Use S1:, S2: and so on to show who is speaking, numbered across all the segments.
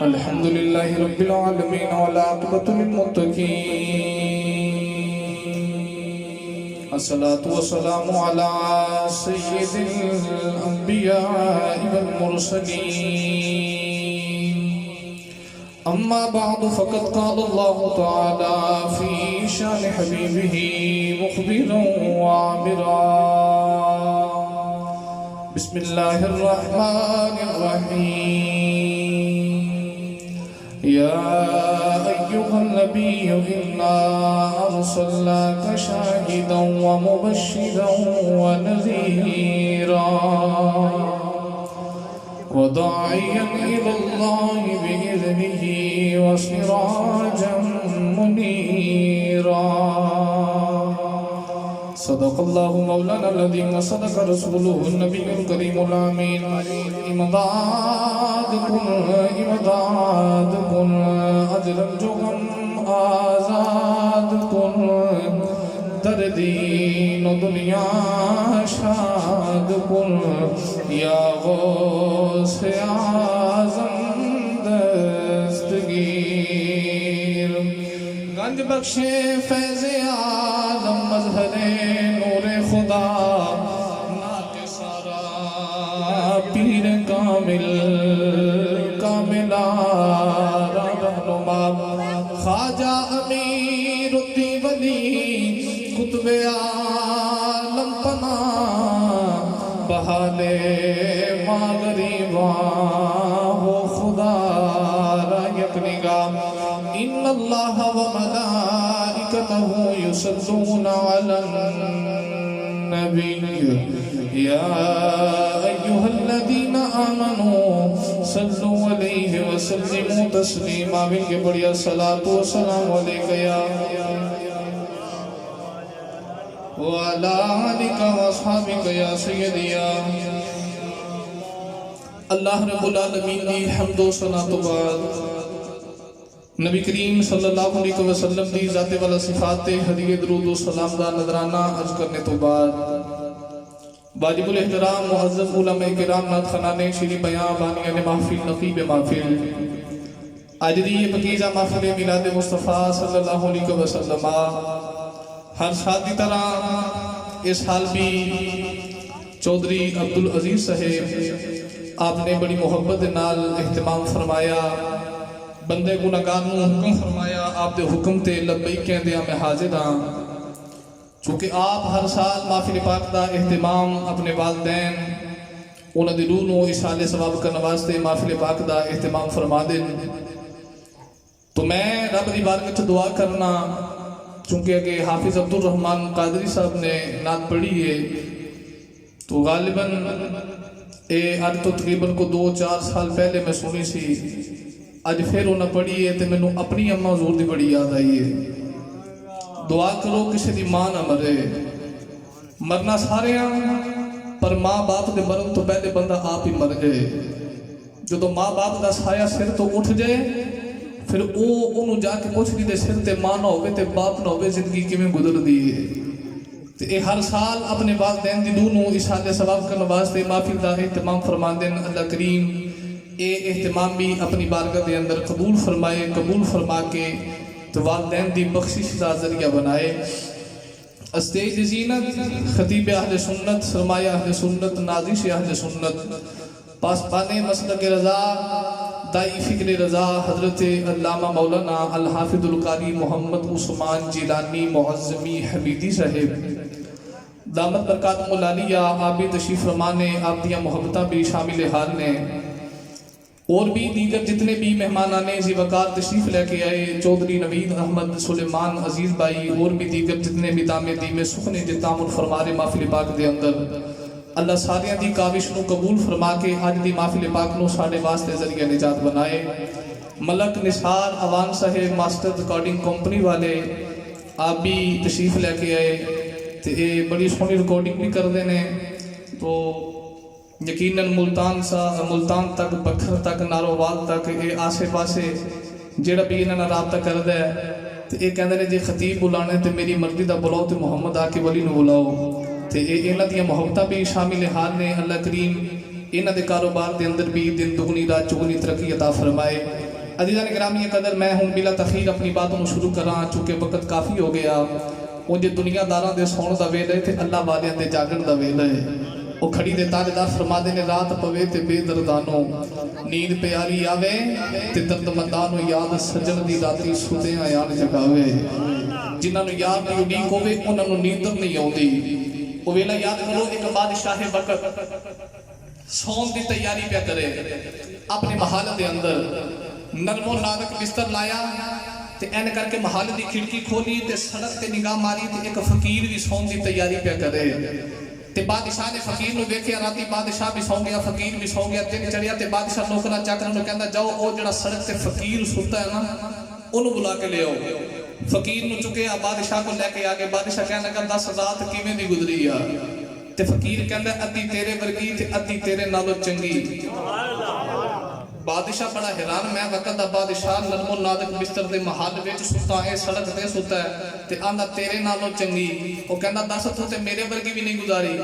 S1: الحمد لله رب العالمين والعاقبة للمتقين الصلاة والسلام على سيد الأنبياء والمرسلين أما بعد فقد قال الله تعالى في شان حبيبه مخبرا وعامرا بسم الله الرحمن الرحيم يا أيها النبي إنا أرسلناك شاهدا ومبشرا ونذيرا وداعيا إلى الله بإذنه وسراجا منيرا صدق الله مولانا العظيم وصدق رسوله النبي الكريم الأمين امداد کن اجر الجغم آزاد کن در دین و دنیا شاد کن یا غوث اعظم دستگیر گنج بخش فیض عالم مظہر نور خدا ناک سارا پیر کامل کاملا رہنما خواجہ امیر الدین ولی قطب عالم پناہ بحال مغرباں ہو خدا را یک نگاہ ان اللہ و ملائکتہ یصلون علی النبی یا ایہا الذین آمنوا صلوا علیہ وسلموا تسلیما مل کے بڑھیا صلاة و سلام علیکہ یا وعلا آلکہ واصحابکہ یا سیدی یا اللہ رب العالمین دی حمد و ثنا تو بعد نبی کریم صلی اللہ علیہ وسلم دی ذات والا صفات ہدیہ درود و سلام دا نظرانہ عرض کرنے تو بعد واجب الاحترام معزز علماء کرام نات خنانے شیری بیان بانیان محفل نقیب محفل آج دی یہ پکیزہ محفل میلاد مصطفیٰ صلی اللہ علیہ وسلم ہر سال دی طرح اس حال بھی چودھری عبدالعزیز صاحب آپ نے بڑی محبت نال اہتمام فرمایا بندے گناہگار نوں حکم فرمایا آپ دے حکم تے لبیک کہندے میں حاضر ہاں چونکہ آپ ہر سال محفل پاک دا اہتمام اپنے والدین انہاں دی روح نوں اشارے ثواب کرنے واسطے محفل پاک دا اہتمام فرما دیں تو میں رب دی بارگاہ وچ دعا کرنا چونکہ کہ حافظ عبدالرحمن قادری صاحب نے نعت پڑھی ہے تو غالباً آج تو تقریباً کو 2-4 سال پہلے میں سنی سی آج پھر انہاں پڑھی ہے تو میں نے اپنی اماں حضور دی بڑی یاد آئی ہے دعا کرو کسی دی ماں نہ مرے مرنا سارے ہیں پر ماں باپ دے مرن تو پہلے بندہ آپ ہی مر گئے جو تو ماں باپ دا سایہ سر تو اٹھ جائے پھر انہوں جا کے پوچھ دی سر تے ماں نہ ہوئے تے باپ نہ ہوئے زندگی کی میں گزر دی ہے تے ہر سال اپنے والدین دی دونوں اشارے ثواب کرنے واسطے محفل دا اہتمام فرما دیں اللہ کریم اے اہتمام بھی اپنی بارگاہ دے اندر قبول فرمائے قبول فرما کے تو والدین دی بخشش دا ذریعہ بنائے اسٹیج زینت خطیب اہل سنت سرمایہ اہل سنت نازش اہل سنت پاسبان مسلک رضا دائی فکر رضا حضرت علامہ مولانا الحافظ القاری محمد عثمان جیلانی معظمی حمیدی صاحب دامت برکات مولالیہ آپ بھی تشریف فرمانے آپ دیا محبتہ بھی شامل حال نے اور بھی دیگر جتنے بھی مہمانانے زی وقار تشریف لے کے آئے چودھری نوید احمد سلیمان عزیز بھائی اور بھی دیگر جتنے بھی دامے دیمے سخنے جتامل فرمارے محفل پاک دے اندر اللہ ساریاں دی کاوش نو قبول فرما کے آج دی محفل پاک نو ساڑے واسطے ذریعہ نجات بنائے ملک نثار اوان صاحب ماسٹر ریکارڈنگ کمپنی والے آپ بھی تشریف لے کے آئے تے بڑی سونی ریکارڈنگ بھی کر دینے تو یقیناً ملتان تک بکھر تک نارووال تک اے آسے پاسے جیڑا بھی انہاں رابطہ کر دے تے اے کہندے نے جے خطیب بلانے تے میری مرضی دا بلاؤ تے محمد آ کے ولی نو بلاؤ تے اے انہاں دی محبتاں بھی شامل حال نے اللہ کریم انہاں دے کاروبار دے اندر بھی دن دگنی رات چگنی ترقی عطا فرمائے۔ عزیزان گرامی قدر میں ہوں بلا تخیر اپنی باتوں شروع کراں چونکہ وقت کافی ہو گیا۔ انجے دنیا داراں دے سون دا ویلے تے اللہ والیاں دے جاگن دا ویلے۔ وہ کھڑی دے تاجدار فرما دے نے رات پوے تے بے دردانوں نیند پیاری آوے تے درد مندانوں یاد سجن دی راتی سوتے آیان جگاوے۔ جنہاں نو یاد دی اڈیق ہوئے انہاں نو نیندر نہیں آؤندی۔ وہ ویلا یاد کرو ایک بادشاہ وقت سون دی تیاری پہ کرے اپنے محل دے اندر نرم و نازک بستر لایا تے این کر کے محل دی کھڑکی کھولی تے سڑک تے نگاہ ماری تے ایک فقیر بھی سون دی تیاری پہ کرے تے بادشاہ نے فقیر نو دیکھیا راتی بادشاہ بھی سو گیا فقیر بھی سو گیا دن چڑھیا تے بادشاہ نوکرا چاکرا نو کہندا جاؤ او جڑا سڑک تے فقیر سوتا ہے نا انہوں بلا کے لے آؤ۔ فقیر نو چکے بادشاہ کو لے کے آگے بادشاہ کہنے لگا 10 رات کیویں دی گزری آ تے فقیر کہندا ادھی تیرے ورگی تے ادھی تیرے نالوں چنگی۔ بادشاہ بڑا حیران میں وقت دا بادشاہ نرم و نازک بستر دے محل وچ ستا ہے سڑک تے ستا ہے تے آندا تیرے نالوں چنگی۔ وہ کہندا 10 تو تے میرے ورگی بھی نہیں گزاری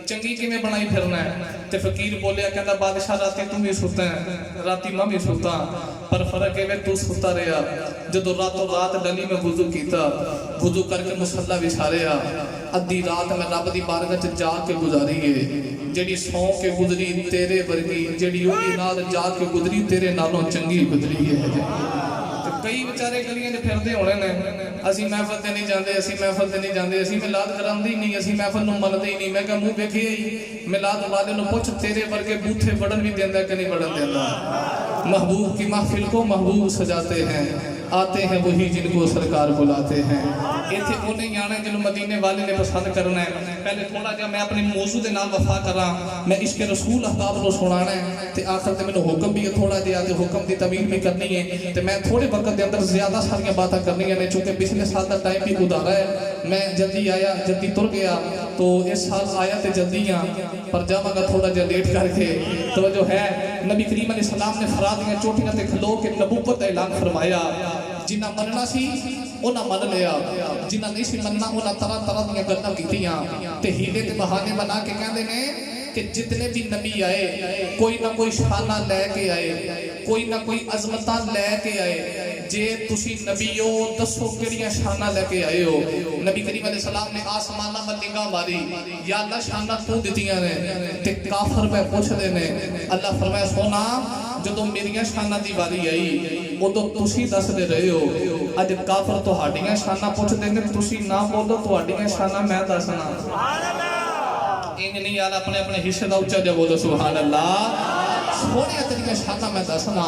S1: چنگی کیویں بنائی پھرنا ہے تے فقیر بولیا کہندا بادشاہ راتی تم بھی ستا ہے راتی میں بھی ستا پر فرق ہے تو ستا رہا جدو راتوں رات ڈلی میں وضو کیتا وضو کر کے مصلا بچھاریا ادھی رات میں رب دی بارگاہ چ جا کے گزاری ہے جڑی سو کے گزری تیرے ورگی جڑی اوہی نال جا کے گزری تیرے نالوں چنگی گزری ہے۔ کئی بیچارے گلیاں دے پھردے ہونے نے اسی محفل تے نہیں جاندے اسی محفل تے نہیں جاندے اسی میلاد کراندے ہی نہیں اسی محفل نو مندے ہی نہیں۔ میں کہا منہ ویکھیا ہی میلاد والے نو پوچھ تیرے ورگے بوتھے بڑن بھی دیندا کہ نہیں بڑن دیندا۔ محبوب کی محفل کو محبوب سجاتے ہیں آتے ہیں وہی جن کو سرکار بلاتے ہیں۔ ایتھے انہیں آنا ہے جنہوں مدینے والے نے پسند کرنا ہے۔ پہلے تھوڑا جا میں اپنی موضوع دے نام وفا کراں میں عشق رسول احباب کو سنانا ہے تے آخر تے میں نے حکم بھی ہے تھوڑا جا تے حکم دی تعمیل بھی کرنی ہے تے میں تھوڑے وقت دے اندر زیادہ ساریاں باتیں کرنی ہیں چونکہ پچھلے سال دا ٹائم بھی ادارا ہے میں جلدی آیا جلدی تر گیا تو اس سال آیا تے جلدی ہاں پر جاواں گا تھوڑا جا لیٹ کر کے توجہ ہے۔ نبی کریم علیہ السلام نے فرادیاں چوٹیاں تے کھلو کے نبوت اعلان فرمایا جنہ مننا سی انہاں من لیا جنہ نہیں سی مننا انہاں طرح طرح دیاں گلاں کیتیاں تے ہیلے تے بہانے بنا کے کہندے نے کہ جتنے بھی نبی آئے کوئی نہ کوئی شانہ لے کے آئے کوئی نہ کوئی عظمتاں لے کے آئے جے تسی نبی ہو دسو کیڑیاں شانہ لے کے آئے ہو۔ نبی کریم علیہ السلام نے آسمانہ میں نگاہ ماری یا اللہ شانہ تو دتیاں نے تے کافر پہ پوچھ دے نے اللہ فرمایا سونا جدو میریاں شانہ دی باری آئی ادو تسی دس دے رہے ہو اج کافر تہاڈیاں شانہ پوچھ دے نے تسی نہ بولو تہاڈیاں شانہ میں دسنا انج نہیں یار اپنے اپنے حصے دا اونچا جا بولو سبحان اللہ۔ سونے تیریاں شانہ میں دسنا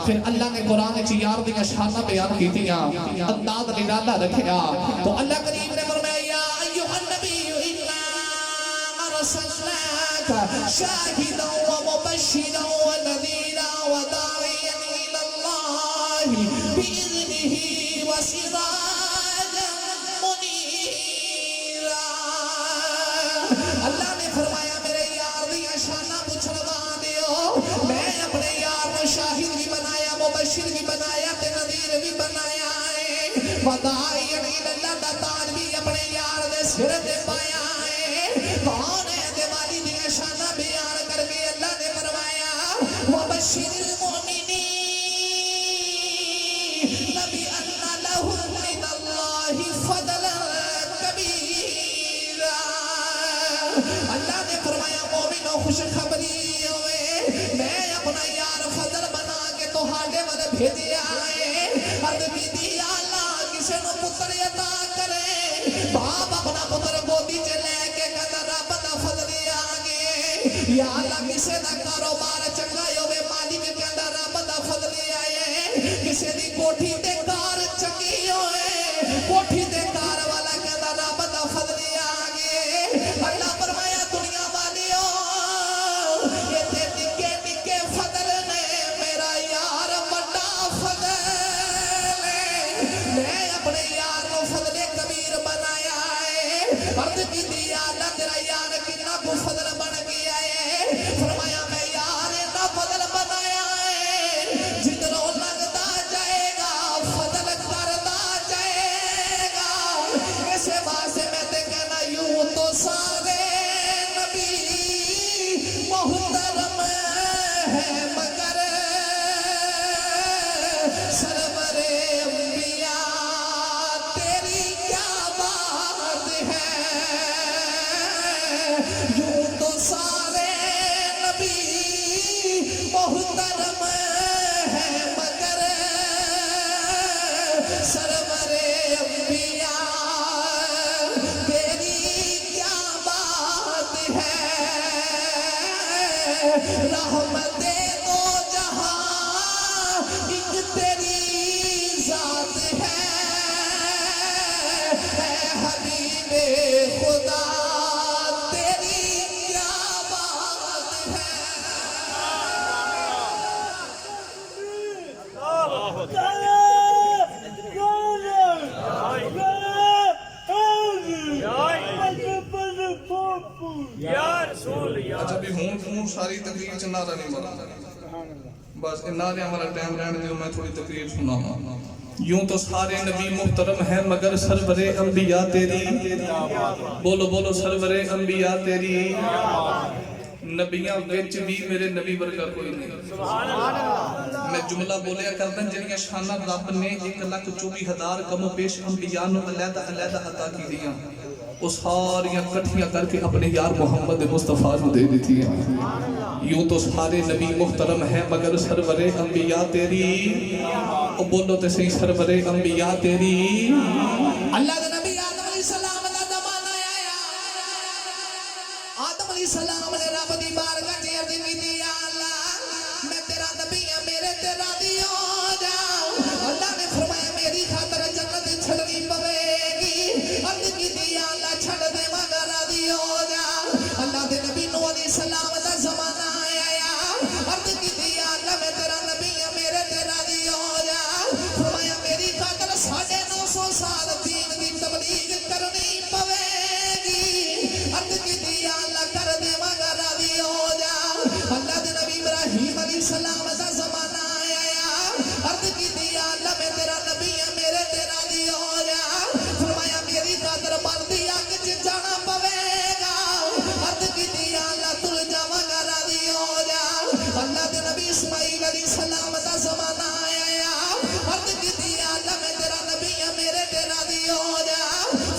S1: پھر اللہ نے قرآن چ یار دیاں شانہ بیان کیتیاں انداز نرالا رکھیا تو اللہ کریم نے فرمایا یا ایھا النبی انا ارسلناک شاہدا ومبشرا ونذیرا وداعیا الی اللہ باذنہ وسراجا منیرا۔ اللہ نے فرمایا میرے یار دیاں شانہ پوچھوا دیو میں اپنے یار کو شاہد بھی بنایا مبشر بھی بنایا تے نذیر بھی بنایا ہے وداعیا الی اللہ دا تاج بھی اپنے یار دے سر تے پایا ہے۔ کون ہے دیوالی دیاں شانہ بیان کر کے اللہ نے فرمایا وبشر المؤمنین نبی ان لہم من اللہ فضلا کبیرا۔ اللہ نے فرمایا مومنوں خوشخبری ہوئے میں اپنا یار فضل بنا کے تہاڈے ول بھیجیا ہے۔ عرض کیتی یا اللہ کسے نو پتر عطا کرے باپ اپنا پتر گودی چ لے کے کہندا رب دا فضل آ گئے یا اللہ کسے دا کاروبار چنگا ہوے مالک کہندا رب دا فضل آئے کسے دی کوٹھی تے کار چنگی ہوئے کوٹھی تے کار والا کہندا رب دا فضل آ گئے۔ اللہ فرمایا دنیا والیو یہ تے نکے نکے فضل نے میرا یار بڑا فضل ہے میں اپنے یار کو فضل خدا تیری کیا بات ہے. اچھا بھی ہوں ساری تقریر چ نعرہ نہیں مرا بس نعرے والا ٹائم رہنے دیو میں تھوڑی تقریر سناواں. یوں تو سارے نبی محترم ہیں مگر سرور انبیاء تیری. بولو بولو سرور انبیاء تیری. نبیاں وچ بھی میرے نبی ورگا کوئی نہیں. میں جملہ بولیا کردا جڑیاں شاناں رب نے 1,24,000 کم و بیش انبیاء نو علیحدہ علیحدہ عطا کی دیاں وہ ساریاں کٹھیاں کر کے اپنے یار محمد مصطفیٰ نو دے دیتی ہیں. یوں تو سارے نبی محترم ہیں مگر سرور انبیاء تیری. او بولو تے صحیح سرور انبیاء تیری. اللہ دے نبی آدم علیہ السلام دا زمانہ آیا. آدم علیہ السلام نے رب دی بارگاہ وچ عرض کیتی یا اللہ میں تیرا نبی ہاں میرے تے راضی ہو جا. اللہ نے فرمایا میری خاطر جنت چھڑنی پوے گی. عرض کیتی یا اللہ چھڑ دے مگر راضی ہو جا. اللہ دے نبی نوح علیہ السلام دا زمانہ آیا. عرض کیتی یا اللہ میں تیرا نبی ہاں میرے تے راضی ہو جا. فرمایا میری خاطر 950 سال دین دی تبلیغ کرنی پوے گی. عرض کیتی یا اللہ کر دے مگر راضی ہو جا. اللہ دے نبی ابراہیم علیہ السلام دا زمانہ آیا. عرض کیتی یا اللہ میں تیرا نبی ہاں میرے تے راضی ہو جا. فرمایا میری خاطر مردی اگ چ جانا پوے گا. عرض کیتی یا اللہ تل جاواں گا راضی ہو جا. اللہ دے نبی اسماعیل علیہ السلام دا زمانہ آیا. عرض کیتی یا اللہ میں تیرا نبی ہاں میرے تے راضی ہو جا.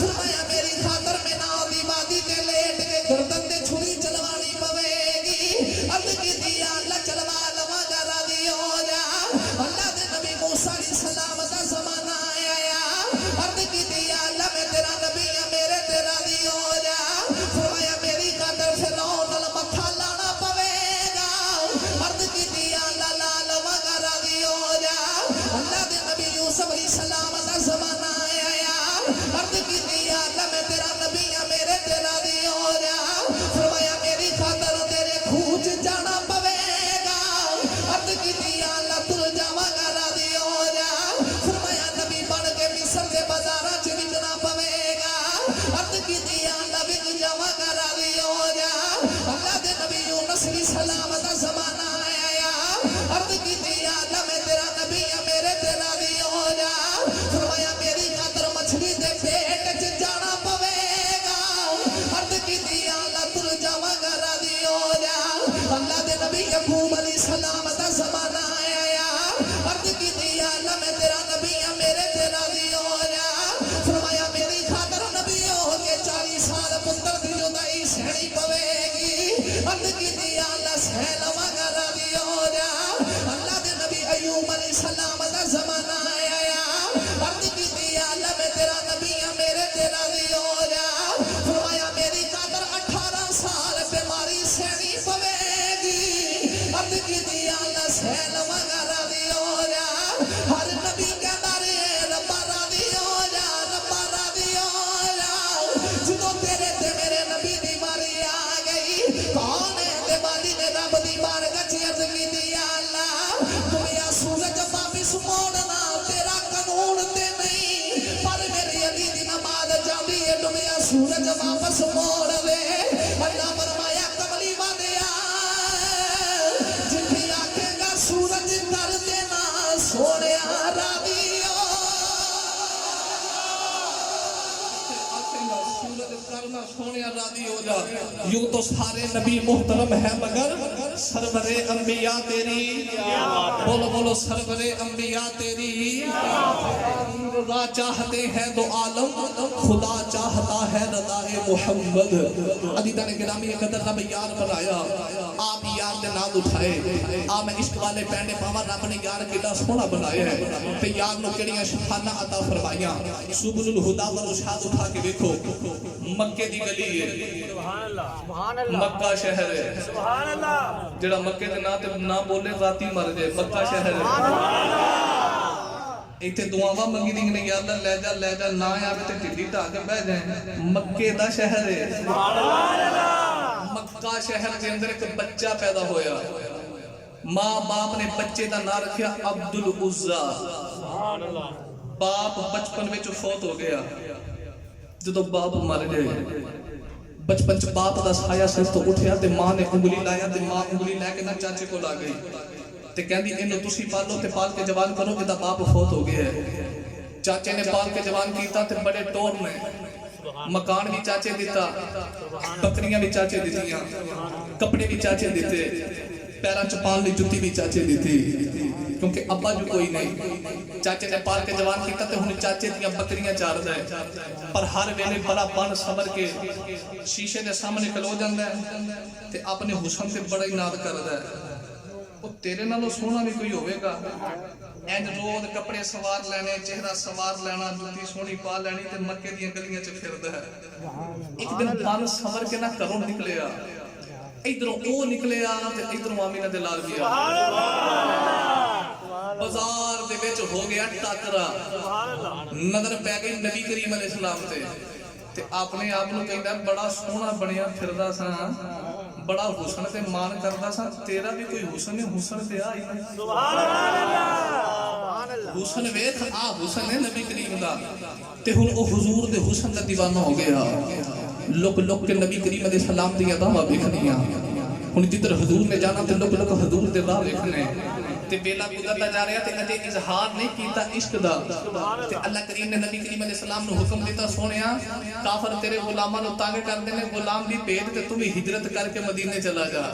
S1: فرمایا میری خاطر میں ناؤ دی وادی تے لیٹ کے گردن تے چھری چلوانی پوے گی. عرض کیتی یا اللہ چلوا لواں گا راضی ہو جا. اللہ دے نبی موسیٰ علیہ السلام دا زمانہ آیا. عرض کیتی یا اللہ میں تیرا نبی ہاں میرے تے راضی ہو جا. فرمایا میری خاطر فرعون نال متھا لانا پوے گا. عرض کیتی یا اللہ لا لواں گا راضی ہو جا. اللہ دے نبی یوسف علیہ السلام دا زمانہ آیا. عرض کیتی یا اللہ میں تیرا نبی ہاں میرے تے راضی ہو جا. فرمایا میری خاطر تیرے کھوج جانا پوے گا. عرض کیتی یا اللہ تل جاواں گا راضی ہو جا. فرمایا نبی بن کے مصر دے بازاراں چ وکنا پوے گا. عرض کیتی یا اللہ وک جاواں گا راضی ہو جا. اللہ دے نبی یونس علیہ السلام دا زمانہ آیا. عرض کیتی یا اللہ میں تیرا نبی ہاں میرے تے راضی ہو جا. فرمایا میری خاطر مچھلی دے پیٹ چ جانا پوے گا. عرض کیتی یا اللہ تل جاواں گا راضی ہو جا. اللہ دے نبی یعقوب علیہ السلام دا زمانہ آیا. عرض کیتی یا اللہ میں تیرا نبی ہاں میرے تے راضی ہو جا. فرمایا میری خاطر نبی ہو کے 40 سال پتر دی جدائی سہنی پوے گی. عرض کیتی یا اللہ سہ لواں گا راضی ہو جا. اللہ دے نبی ایوب علیہ السلام دا زمانہ آیا. عرض کیتی یا اللہ میں تیرا نبی ہاں میرے تے راضی ہو جا. فرمایا میری خاطر 18 سال بیماری سہنی پوے گی. عرض کیتی یا اللہ سہ لواں گا راضی ہو جا. ہر نبی کہندا رہے ربا راضی ہو جا ربا راضی ہو جا. جدوں تیرے تے میرے نبی دی باری آ گئی کون ہے تے والی نے رب دی بارگاہ وچ عرض کیتی یا اللہ دنیا سورج واپس موڑنا تیرا قانون تے نہیں پر میری علی دی نماز جاندی ہے دنیا سورج واپس موڑ دے. اللہ فرمایا کملی والیا جتھے آکھے گا سورج کر دینا سونیا راضی ہو. سورج کرنا سونیا راضی ہو جا. یوں تو سارے نبی محترم ہیں مگر سرور انبیاء تیری. بولو بولو سرور انبیاء تیری. رضا چاہتے ہیں دو عالم خدا چاہتا ہے رضا محمد. عزیزان گرامی قدر رب یار بنایا. آپ یار دے نام اٹھائے. آپ میں عشق والے پینڈے پاوا رب نے یار کیڑا سونا بنایا ہے. تے یار نو کیڑیاں شفانا عطا فرمائیاں. سبل الہدا والرشاد اٹھا کے دیکھو مکے دی گلی ہے. سبحان اللہ. مکہ شہر ہے. سبحان اللہ. جڑا مکے دے نام تے نہ بولے ذاتی مر جائے. مکہ شہر ہے. ਇੱਥੇ ਦੁਆਵਾਂ ਮੰਗੀ ਦੀਆਂ ਨੇ, ਯਾ ਅੱਲਾ ਲੈ ਜਾ ਨਾ ਆਵੇ ਤੇ ਢਿੱਡੀ ਢਾਹ ਕੇ ਬਹਿ ਜਾਏ। ਮੱਕੇ ਦਾ ਸ਼ਹਿਰ ਹੈ, ਸੁਭਾਨ ਅੱਲਾਹ। ਮੱਕਾ ਸ਼ਹਿਰ ਦੇ ਅੰਦਰ ਇੱਕ ਬੱਚਾ ਪੈਦਾ ਹੋਇਆ, ਮਾਂ ਬਾਪ ਨੇ ਬੱਚੇ ਦਾ ਨਾਂ ਰੱਖਿਆ ਅਬਦੁਲ ਉਜ਼ਾ। ਸੁਭਾਨ ਅੱਲਾਹ। ਬਾਪ ਬਚਪਨ ਵਿੱਚ ਫੌਤ ਹੋ ਗਿਆ। ਜਦੋਂ ਬਾਪ ਮਰ ਗਏ, ਬਚਪਨ ਚ ਬਾਪ ਦਾ ਸਾਇਆ ਸਿਰ ਤੋਂ ਉੱਠਿਆ ਤੇ ਮਾਂ ਨੇ ਉਂਗਲੀ ਲਾਇਆ ਤੇ ਮਾਂ ਉਂਗਲੀ ਲੈ ਕੇ ਨਾ ਚਾਚੇ ਕੋਲ ਆ ਗਈ ਤੇ ਕਹਿੰਦੀ ਇਹਨੂੰ ਤੁਸੀਂ ਪਾਲੋ ਤੇ ਪਾਲ ਕੇ ਜਵਾਨ ਕਰੋ, ਇਹਦਾ ਬਾਪ ਫੌਤ ਹੋ ਗਿਆ ਹੈ। ਚਾਚੇ ਨੇ ਪਾਲ ਕੇ ਜਵਾਨ ਕੀਤਾ ਤੇ ਬੜੇ ਟੋਰ ਨੇ, ਮਕਾਨ ਵੀ ਚਾਚੇ ਦਿੱਤਾ, ਬੱਕਰੀਆਂ ਵੀ ਚਾਚੇ ਦਿੱਤੀਆਂ, ਕੱਪੜੇ ਵੀ ਚਾਚੇ ਦਿੱਤੇ, ਪੈਰਾਂ ਚ ਪਾਉਣ ਲਈ ਜੁੱਤੀ ਵੀ ਚਾਚੇ ਦਿੱਤੀ, ਕਿਉਂਕਿ ਅੱਬਾ ਜੋ ਕੋਈ ਨਹੀਂ। ਚਾਚੇ ਨੇ ਪਾਲ ਕੇ ਜਵਾਨ ਕੀਤਾ ਤੇ ਹੁਣ ਚਾਚੇ ਦੀਆਂ ਬੱਕਰੀਆਂ ਚਾਰਦਾ ਹੈ, ਪਰ ਹਰ ਵੇਲੇ ਬੜਾ ਬਨ ਸਬਰ ਕੇ ਸ਼ੀਸ਼ੇ ਦੇ ਸਾਹਮਣੇ ਖਲੋ ਜਾਂਦਾ ਹੈ ਤੇ ਆਪਣੇ ਹੁਸਨ ਤੇ ਬੜਾ ਹੀ ਨਾਦ ਕਰਦਾ ਹੈ। ਉਹ ਤੇਰੇ ਨਾਲੋਂ ਸੋਹਣਾ ਵੀ ਕੋਈ ਹੋਵੇਗਾ, ਇੰਜ ਰੋਜ਼ ਕੱਪੜੇ ਸਵਾਰ ਲੈਣੇ, ਚਿਹਰਾ ਸਵਾਰ ਲੈਣਾ, ਜੁੱਤੀ ਸੋਹਣੀ ਪਾ ਲੈਣੀ ਤੇ ਮੱਕੇ ਦੀਆਂ ਗਲੀਆਂ 'ਚ ਫਿਰਦਾ ਹੈ। ਇੱਕ ਦਿਨ ਬਨ ਸਬਰ ਕੇ ਨਾ ਘਰੋਂ ਨਿਕਲਿਆ, ਇਧਰੋਂ ਉਹ ਨਿਕਲਿਆ ਤੇ ਇਧਰੋਂ ਆਮੀਨਾ ਦੇ ਲਾਲ ਵੀ ਆ। ਬਾਜ਼ਾਰ ਦੇ ਵਿੱਚ ਹੋ ਗਿਆ ਟਾਕਰਾ, ਨਜ਼ਰ ਪੈ ਗਈ ਨਬੀ ਕਰੀਮ ਅਲੈਹਿਸ ਸਲਾਮ ਤੇ ਆਪਣੇ ਆਪ ਨੂੰ ਕਹਿੰਦਾ ਬੜਾ ਸੋਹਣਾ ਬਣਿਆ ਫਿਰਦਾ ਸਾਂ, ਬੜਾ ਹੁਸਨ ਤੇ ਮਾਨ ਕਰਦਾ ਸਾਂ, ਤੇਰਾ ਵੀ ਕੋਈ ਹੁਸਨ ਹੈ? ਹੁਸਨ ਤੇ ਆ ਹੀ ਨਹੀਂ। ਸੁਭਾਨ ਅੱਲਾਹ। ਹੁਸਨ ਵੇਖ, ਆ ਹੁਸਨ ਹੈ ਨਬੀ ਕਰੀਮ ਦਾ। ਤੇ ਹੁਣ ਉਹ ਹੁਜ਼ੂਰ ਦੇ ਹੁਸਨ ਦਾ دیਵਾਨਾ ਹੋ ਗਿਆ, ਲੁਕ ਲੁਕ ਕੇ ਨਬੀ ਕਰੀਮ ਅਲੈਹਿਸ ਸਲਾਮ ਦੀਆਂ ਅਦਾਵਾਂ ਵੇਖਣੀਆਂ। ਹੁਣ ਜਿੱਧਰ ਹਜ਼ੂਰ ਨੇ ਜਾਣਾ ਤੇ ਲੁਕ ਲੁਕ ਹਜ਼ੂਰ ਦੇ ਰਾਹ ਵੇਖਣੇ ਤੇ ਵੇਲਾ ਗੁਜ਼ਰਦਾ ਜਾ ਰਿਹਾ ਤੇ ਅਜੇ ਇਜ਼ਹਾਰ ਨਹੀਂ ਕੀਤਾ ਇਸ਼ਕ ਦਾ। ਤੇ ਅੱਲਾਹ ਕਰੀਮ ਨੇ ਨਬੀ ਕਰੀਮ ਅਲੈਹਿਸ ਸਲਾਮ ਨੂੰ ਹੁਕਮ ਦਿੱਤਾ, ਸੋਹਣਿਆ ਕਾਫਰ ਤੇਰੇ ਗੁਲਾਮਾਂ ਨੂੰ ਤੰਗ ਕਰਦੇ ਨੇ, ਗੁਲਾਮ ਵੀ ਭੇਜ ਤੇ ਤੂੰ ਵੀ ਹਿਜਰਤ ਕਰਕੇ ਮਦੀਨੇ ਚਲਾ ਜਾ।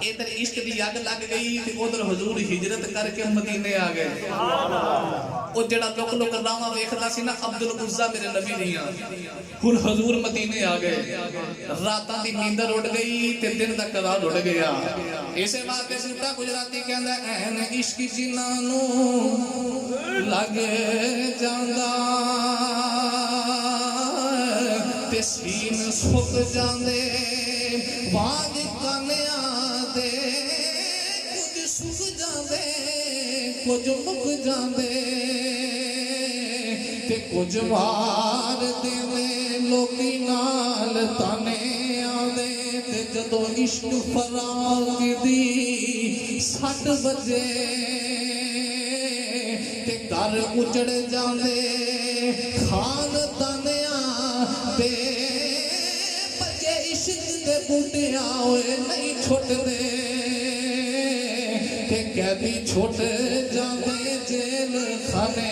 S1: ਇਧਰ ਇਸ਼ਕ ਦੀ ਅੱਗ ਲੱਗ ਗਈ ਤੇ ਉਧਰ ਹਜ਼ੂਰ ਹਿਜਰਤ ਕਰਕੇ ਮਦੀਨੇ ਆ ਗਏ। ਉਹ ਜਿਹੜਾ ਲੁਕ ਲੁਕ ਰਾਵਾਂ ਵੇਖਦਾ ਸੀ ਨਾ, ਅਬਦੁਲ ਉਜ਼ਾ ਮੇਰੇ ਨਬੀ ਨਹੀਂ ਆ। ਹੁਣ ਹਜ਼ੂਰ ਮਦੀਨੇ ਆ ਗਏ, ਰਾਤਾਂ ਦੀ ਨੀਂਦਰ ਉੱਡ ਗਈ ਤੇ ਦਿਨ ਦਾ ਕਰਾਰ ਉੱਡ ਗਿਆ। ਇਸੇ ਵਾਸਤੇ ਸੁੱਤਾ ਗੁਜਰਾਤੀ ਕਹਿੰਦਾ, ਐਨ ਇਸ਼ਕ ਜਿਨ੍ਹਾਂ ਨੂੰ ਲੱਗ ਜਾਂਦਾ ਤੇ ਸੀਨ ਸੁੱਕ ਜਾਂਦੇ, ਬਾਗ ਕਾਨਿਆਂ ਦੇ ਕੁਝ ਸੁੱਕ ਜਾਂਦੇ, ਕੁਝ ਮੁੱਕ ਜਾਂਦੇ ਤੇ ਕੁਝ ਵਾਰ ਦੇਵੇ ਲੋਕੀ ਨਾਲ ਤਾਨੇ ਆਉਂਦੇ। ਤੇ ਜਦੋਂ ਇਸ਼ਕ ਫਰਾਕ ਦੀ 60 ਵਜੇ ਤੇ ਘਰ ਉਜੜ ਜਾਂਦੇ, ਖਾਨਦਾਨਿਆਂ ਦੇ ਬੱਚੇ ਇਸ਼ਕ ਦੇ ਬੂਟਿਆਂ ਹੋਏ ਨਹੀਂ ਛੁੱਟਦੇ ਤੇ ਕੈਦੀ ਛੁੱਟ ਜਾਂਦੇ ਜੇਲ ਖਾਨੇ।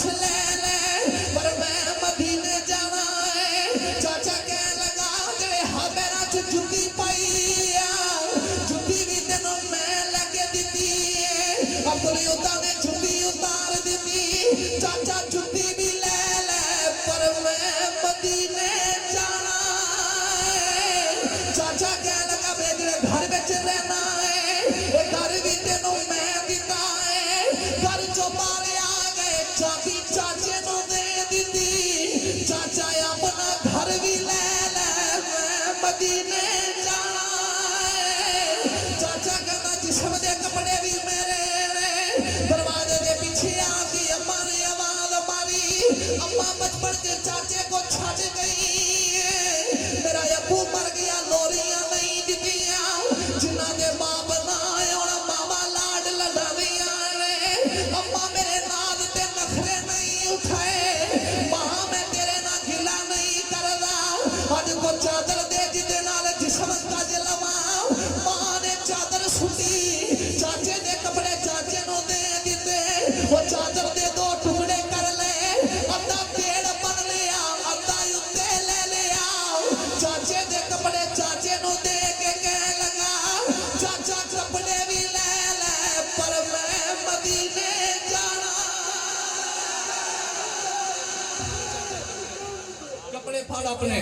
S1: بس لے لے پر میں مدینے جانا ہے چاچا کہنے لگا جڑے ہمیرا جتی پائی جتی بھی تینوں میں لگے دیتی ہے عبدالعزا نے جتی اتار دیتی چاچا جتی بھی لے لے پر میں مدینے جانا ہے چاچا کہنے لگا بے جڑے گھر بچ رہنا ہے گھر بھی تینوں میں دیتا ہے گھر چو بارے آ گئے چاچی چاچے نو دے دیتی چاچا اپنا گھر بھی لے لے میں مدینے جانا ہے چاچا کہنا جسم دے کپڑے بھی میرے نے دروازے دے پیچھے آ کے اماں نے آواز ماری اماں بچپن کے چاچے کو چھٹ گئی میرا ابو مر گیا لوریاں نہیں دتیاں جنہ دے باپ نہ آئے اور ماما لاڈ لڑاویاں نے اماں میرے نال تے نخرے نہیں اٹھائے ماں میں تیرے نہ گلا نہیں کردا اج کو چادر دے جدے نال جسم کج لواں ماں نے چادر سٹی چاچے دے کپڑے چاچے نو دے دیتے وہ چادر دے دو ٹکڑے کر لے ادھا پیڑ بن لیا ادھا اتے لے لیا چاچے دے کپڑے چاچے نو دے کے کہنے لگا چاچا کپڑے بھی لے لے پر میں مدینے جانا کپڑے پھاڑ اپنے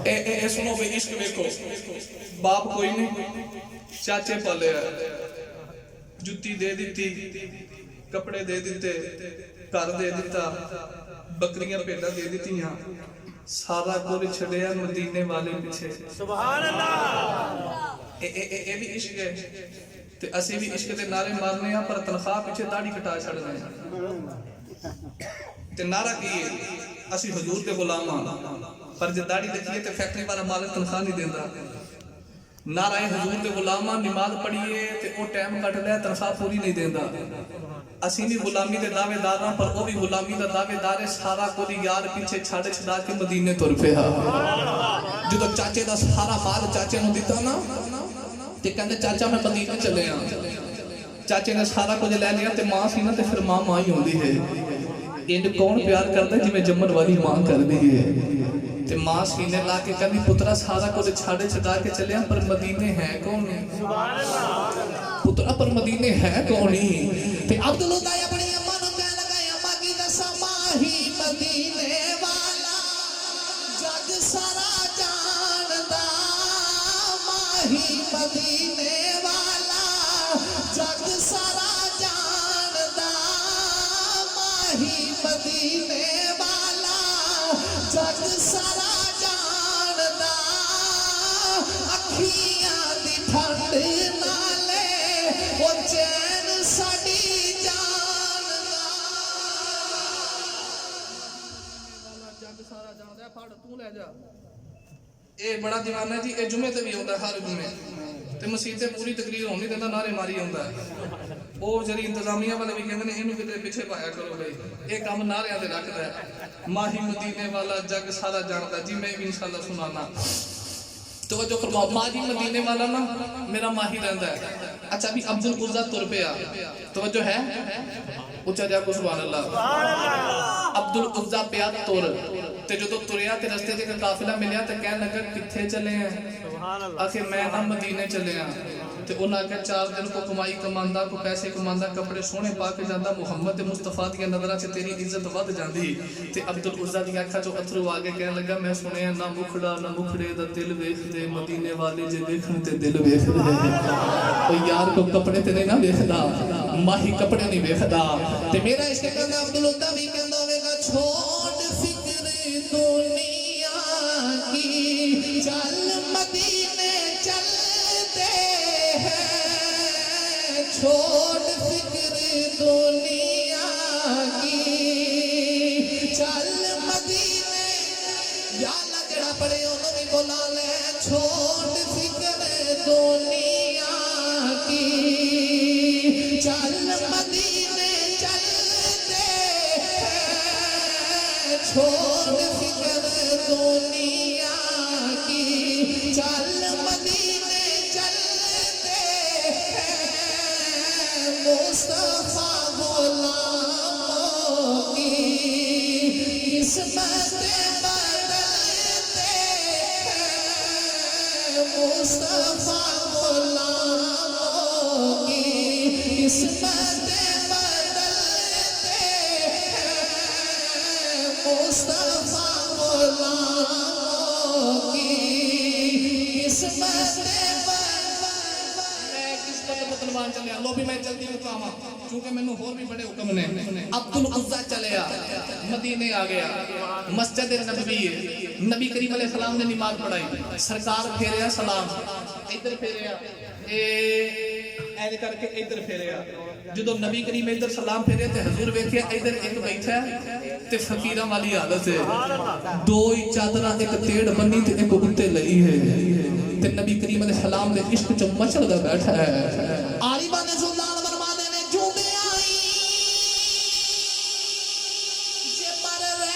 S1: اے سنو بے عشق دیکھو باپ کوئی نہیں چاچے پالے جتی دے دیتی کپڑے دے دیتے گھر دے دیتا بکریاں پیڑا دے دیتی سارا کل چھڑیا مدینے والے پیچھے سبحان اللہ اے بھی عشق ہے تے اسی بھی عشق دے نعرے مارنے ہیں پر تنخواہ پیچھے داڑھی کٹا چھڑ رہے ہیں تے نعرہ کیے اسی حضور کے غلام پر جے داڑھی دیکھیے تے فیکٹری والا مالک تنخواہ نہیں دیندا نعرہ حضور کے غلام نماز پڑھیے تے او ٹائم کٹ لے تنخواہ پوری نہیں دیندا اسی بھی غلامی دے دعوے دار ہاں پر وہ بھی غلامی دا دعوے دار ہے سارا کوئی یار پیچھے چھاڑے چھڑا کے مدینے تر پیا جو چاچے دا سارا مال چاچے نو دیتا نا تے کہندے چاچا میں مدینے چلے ہاں چاچے نے سارا کچھ لے لیا تے ماں سی نا تے پھر ماں ماں ہی ہوندی ہے ان کون پیار کردا جی میں جمن والی ماں کر دی ہے تے ماں سینے لا کے کہندی پترا سارا کچھ چھاڑے چھڑا کے چلے ہاں پر مدینے ہے کون سبحان اللہ پترا پر مدینے ہے کون تے عبداللہ اپنی اماں نو کہنے لگا اماں کی دساں ماہی مدینے والا جگ سارا جاندا ماہی مدینے والا جگ سارا جاندا ماہی مدینے والا جگ سارا جاندا اکھیاں دی ٹھنڈ نالے او چین ساڈی جاندا والا جگ سارا جاندا پھڑ تو لے جا اے بڑا دیوانہ ہے جی اے جمعے تے بھی ہوندا ہے ہر جمعے تے مسجد تے پوری تقریر ہونی دیندا نعرے ماری ہوندا ہے او جڑی انتظامیہ والے بھی کہندے نے اینو کتے پیچھے پایا کرو بھائی اے کام نعریاں تے رکھدا ہے ماہی مدینے والا جگ سارا جاندا جی میں بھی انشاءاللہ سنانا توجہ فرماؤ ماہی مدینے والا نا میرا ماہی رہندا ہے اچھا بھی عبدالعزا تر پیا توجہ ہے اچھا جا کو سبحان اللہ عبدالعزا پیا تر تے جو تو تریا تے رستے تے قافلہ ملیا تے کہنے لگا کتھے چلے ہیں آخر میں ہم مدینے چلے ہیں تے انہاں کے 4 دن کو کمائی کماندا کو پیسے کماندا کپڑے سونے پا کے جاندا محمد مصطفیٰ دی نظراں سے تیری عزت ود جاندی تے عبدالعزا دی اکھاں چوں اتھرو آ کے کہنے لگا میں سنیا نہ مکھڑا نہ مکھڑے دا دل ویکھ دے مدینے والے جے ویکھن تے دل ویکھ دے او یار کو کپڑے تے نہیں نہ ویکھدا ماہی کپڑے نہیں ویکھدا تے میرا عشق کرنا عبدالعزا بھی کہندا ہوے گا چھوڑ فکر دنیا کی چل مدینے چلتے ہیں چھوڑ فکر دنیا کی چل مدینے یا اللہ جڑا پڑے انہوں بھی بلا لے چھوڑ فکر دنیا کی چل مدینے چلتے ہیں چھوڑ فکر دنیا کی چل مدینے چلتے ہیں مصطفیٰ غلاموں کی قسمت بدلتے ہیں مصطفیٰ غلاموں کی قسمت بدلتے ہیں مصطفیٰ غلاموں کی قسمت مسلمان چلے لو بھی میں جلدی مقامہ چونکہ میں نے اور بھی بڑے حکم نے عبدالعزہ چلے مدینے آ گیا مسجد نبوی نبی کریم علیہ السلام نے نماز پڑھائی سرکار پھیریا سلام ادھر پھیریا ایل کر کے ادھر پھیریا جدو نبی کریم ادھر سلام پھیریا تے حضور ویکھیا ادھر ایک بیٹھا تے فقیراں والی حالت ہے دو ہی چادراں ایک تیڑ بنی تے ایک اتے لئی ہے تے نبی کریم علیہ السلام نے عشق چ مچلدا بیٹھا ہے عارفاں نے سلطان فرمانے نے جوندے آئی جے پر رہنا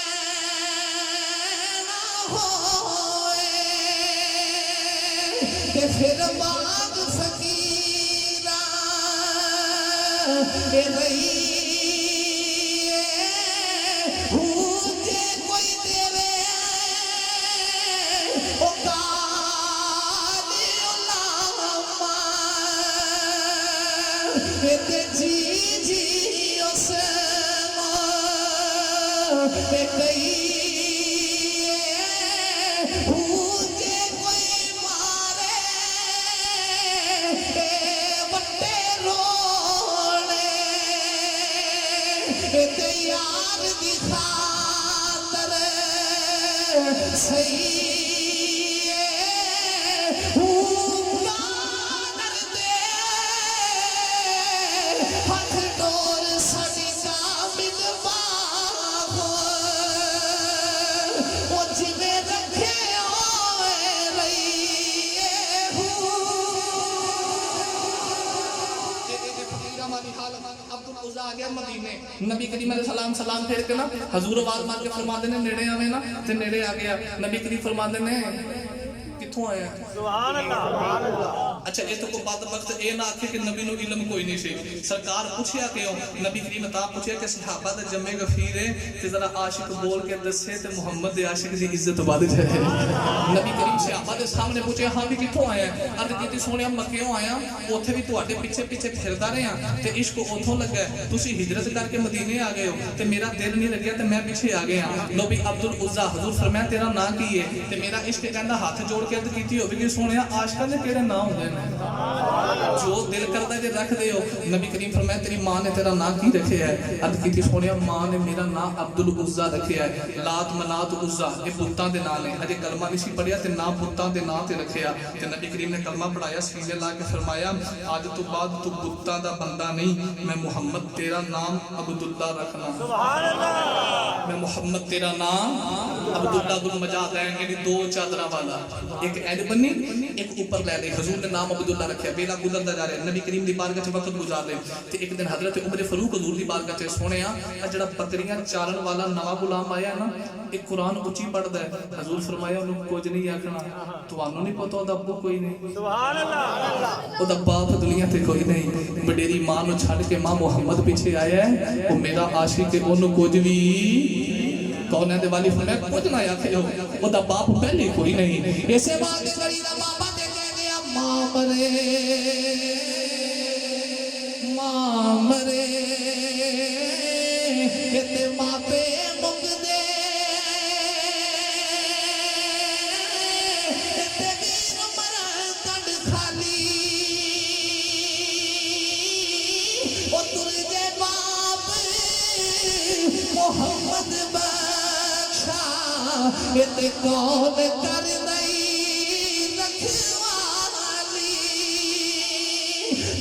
S1: ہوئے تے پھر باغ فقیراں اے رہی نبی کریم علیہ السلام سلام پھیر کے نا حضور آواز مار کے فرماندے نے نیڑے آوے نا تے نیڑے آ گیا نبی کریم فرماندے نے کتھوں آیا سبحان اللہ اچھا یہ تو کو بات وقت اے نہ آکھے کہ نبی نو علم کوئی نہیں سی سرکار پوچھیا کیوں نبی کریم عطا پوچھیا کہ صحابہ دا جمع غفیر ہے کہ ذرا عاشق بول کے دسے تے محمد دے عاشق دی عزت بد جائے نبی کریم صحابہ دے سامنے پوچھیا ہاں بھی کتھوں آیا عرض کیتی سونیا مکیوں آیا اوتھے بھی تواڈے پیچھے پیچھے پھردا رہیا تے عشق اوتھوں لگا تسی ہجرت کر کے مدینے آ گئے ہو تے میرا دل نہیں لگیا تے میں پیچھے آ گیا لو بھی عبدالعزہ حضور فرمایا تیرا نام کی ہے تے میرا عشق کہندا ہاتھ جوڑ کے عرض کیتی ہوے کہ سونیا عاشقاں دے کیڑے نام ہوندے نے جو دل کرتا ہے کہ رکھ دے ہو نبی کریم فرمایا تیری ماں نے تیرا نام کی رکھے ہے عرض کیتی سونیا ماں نے میرا نام عبدالعزہ رکھے ہے لات منات عزہ یہ بتاں دے نام نے ہجے کلمہ نہیں سی پڑھیا تے نام بتاں دے نام تے رکھیا تے نبی کریم نے کلمہ پڑھایا سینے لا کے فرمایا آج تو بعد تو بتاں دا بندہ نہیں میں محمد تیرا نام عبداللہ رکھنا سبحان اللہ میں محمد تیرا نام عبداللہ ذو المجادین یعنی دو چادراں والا ایک اینڈ بنی ایک اوپر لے لے حضور نے نام عبداللہ رکھیا بیلا گزردا جا رہا ہے نبی کریم دی بارگاہ وچ وقت گزار لے تے ایک دن حضرت عمر فاروق حضور دی بارگاہ وچ سونیا جڑا بکریاں چارن والا نواں غلام آیا نا ایک قرآن اونچی پڑھدا ہے حضور فرمایا انہوں کچھ نہیں آکھنا تانوں نہیں پتہ دا ابو کوئی نہیں سبحان اللہ او دا باپ دنیا تے کوئی نہیں وڈیری ماں نو چھڈ کے ماں محمد پیچھے آیا ہے او میرا عاشق ہے اونوں کچھ بھی کون ہے دے والی فرمایا کچھ نہ آکھے او دا باپ پہلے کوئی نہیں ایسے ماں دے گڑی دا بابا تے کہہ گیا ماں مرے ماں مرے تے ماں پہ مک دے تے ویر مرا کڈ خالی او تر دے باپ محمد بخشا تے کون کر رہی رکھوالی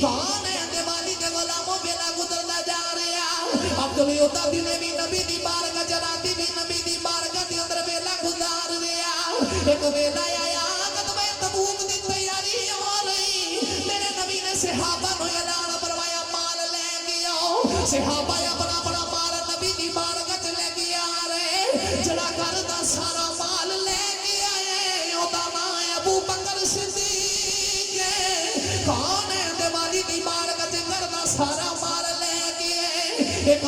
S1: کون ہے دیوالی کے غلاموں بیلا گزردا جا رہا عبدالعزہ بھی نبی دی بارگاہ جراتی بھی نبی دی بارگاہ دے اندر بیلا گزار رہا ایک ویلا آیا قدمے تبوک دی تیاری ہو رہی میرے نبی نے صحابہ نو اعلان فرمایا مال لے گیا صحابہ اپنا بڑا مال نبی دی بارگاہ چ لے کے آ رہے جڑا گھر دا سارا مال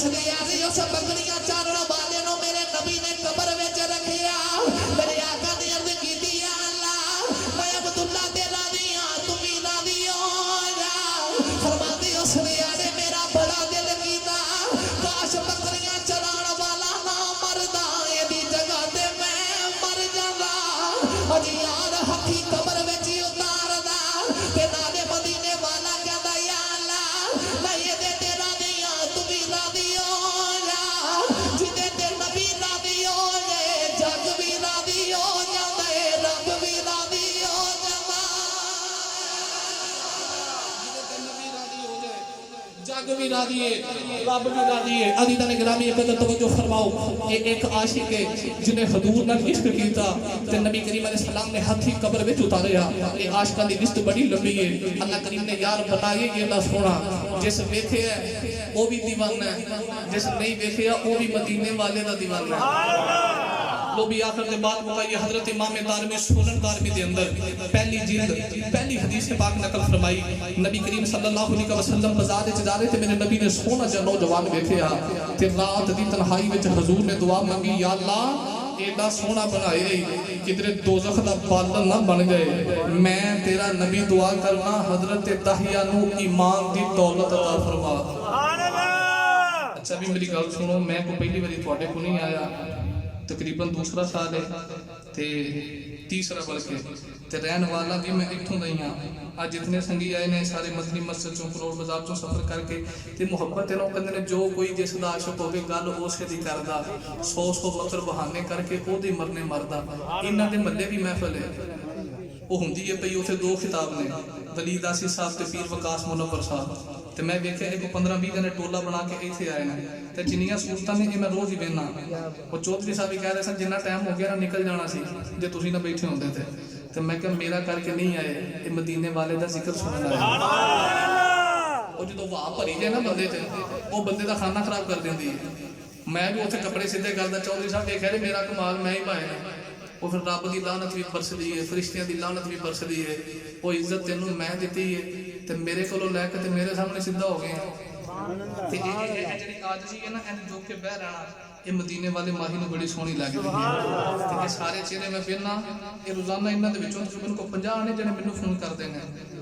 S2: اس لیے اس بکریاں چارن والے نو میرے نبی نے قبر وچ رکھیا میرے آقا نے عرض کیتی یا اللہ میں عبداللہ دے راضی ہاں تو بھی راضی ہو جا فرماندی اس لیے میرا بڑا دل کیتا کاش بکریاں چران والا نہ مردا اے دی جگہ تے میں مر جانا اجی یار ہتھی قبر وچ اتار دا تے نالے مدینے والا کہندا یا اللہ میں یہ دے تے راضی ہاں تو بھی راضی ہو جا جدے تے نبی راضی ہو گئے جگ بھی راضی ہو جاتا ہے رب بھی راضی ہو جاتا
S1: جگ بھی راضی ہے رب بھی راضی ہے عزیزان گرامی قدر توجہ فرماؤ ایک عاشق ہے جنہیں حضور نال عشق کیتا تے نبی کریم علیہ السلام نے ہاتھی قبر وچ اتاریا یہ عاشقاں دی لسٹ بڑی لمبی ہے اللہ کریم نے یار بنائے یہ نہ سونا جس ویکھے ہے وہ بھی دیوانہ ہے جس نہیں ویکھیا وہ بھی مدینے والے دا دیوانہ ہے لو بھی آخر دے بعد مقائی حضرت امام دارمی سنن دارمی دے اندر پہلی جلد پہلی حدیث پاک نقل فرمائی نبی کریم صلی اللہ علیہ وسلم بازار وچ جا رہے تھے میرے نبی نے سونا جا نوجوان ویکھیا تے رات دی تنہائی وچ حضور نے دعا مانگی یا اللہ ایڈا سونا بنائے کدھر دوزخ دا بالن نہ بن گئے میں تیرا نبی دعا کرنا حضرت داہیہ نو ایمان دی دولت عطا فرما اچھا بھی میری گل سنو میں کو پہلی باری تواڈے کو نہیں آیا تقریباً دوسرا سال ہے تے تیسرا بلکہ تے رہن والا بھی میں اتھوں نہیں ہاں آج جتنے سنگی آئے نے سارے مدنی مسجد چوں کروڑ بازار چوں سفر کر کے تے محبت انہوں کندے نے جو کوئی جس دا عاشق ہوگے گل اسے دی کردہ سو مطر بہانے کر کے او دی مرنے مردہ انہاں دے ملے بھی محفل ہے وہ ہندی ہے پئی اسے دو خطاب نے ولی داسی صاحب تے پیر وقاص منور صاحب تے میں ویکھیا ایک 15-20 جنے ٹولا بنا کے ایتھے آئے نے تے جنیاں صورتاں نے میں روز ہی وینا وہ چودھری صاحب بھی کہہ رہے سن جنہ ٹائم ہو گیا نا نکل جانا سی جے تسی نہ بیٹھے ہوندے تھے تے میں کہ میرا کر کے نہیں آئے یہ مدینے والے دا ذکر سنن آئے وہ جدوں واہ بھری جائے نا بندے تے وہ بندے دا کھانا خراب کر دیندی ہے میں بھی اتنے کپڑے سیدھے کردا چودھری صاحب دیکھا رہے میرا کمال میں ہی پائے وہ پھر رب دی لعنت بھی برس دی ہے فرشتیاں دی لعنت بھی برس دی ہے وہ عزت تینوں میں دیتی ہے تے میرے کولوں لے کے تے میرے سامنے سیدھا ہو گئے تے یہ جڑی عاجزی ہے نا این جو کہ بہ رہنا یہ مدینے والے ماہی نو بڑی سونی لگ رہی ہے تے یہ سارے چہرے میں پھرنا یہ روزانہ انہاں دے وچوں تقریباً کو 50 نے جڑے مینوں فون کردے نے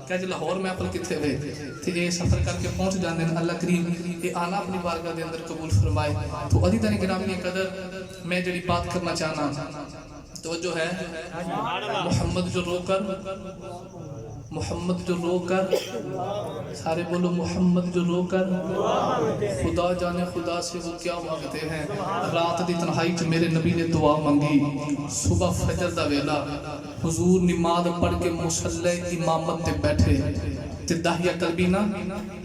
S1: کہ جی لاہور محفل کتنے ہوئے تے یہ سفر کر کے پہنچ جاندے ہیں اللہ کریم یہ آنا اپنی بارگاہ دے اندر قبول فرمائے تو عزیزان گرامی قدر میں جڑی بات کرنا چاہنا توجہ ہے محمد جو رو کر محمد جو رو کر سارے بولو محمد جو رو کر خدا جانے خدا سے وہ کیا مانگتے ہیں رات دی تنہائی چ میرے نبی نے دعا مانگی صبح فجر دا ویلا حضور نماز پڑھ کے مصلی امامت تے بیٹھے تے داہیہ قلبی نا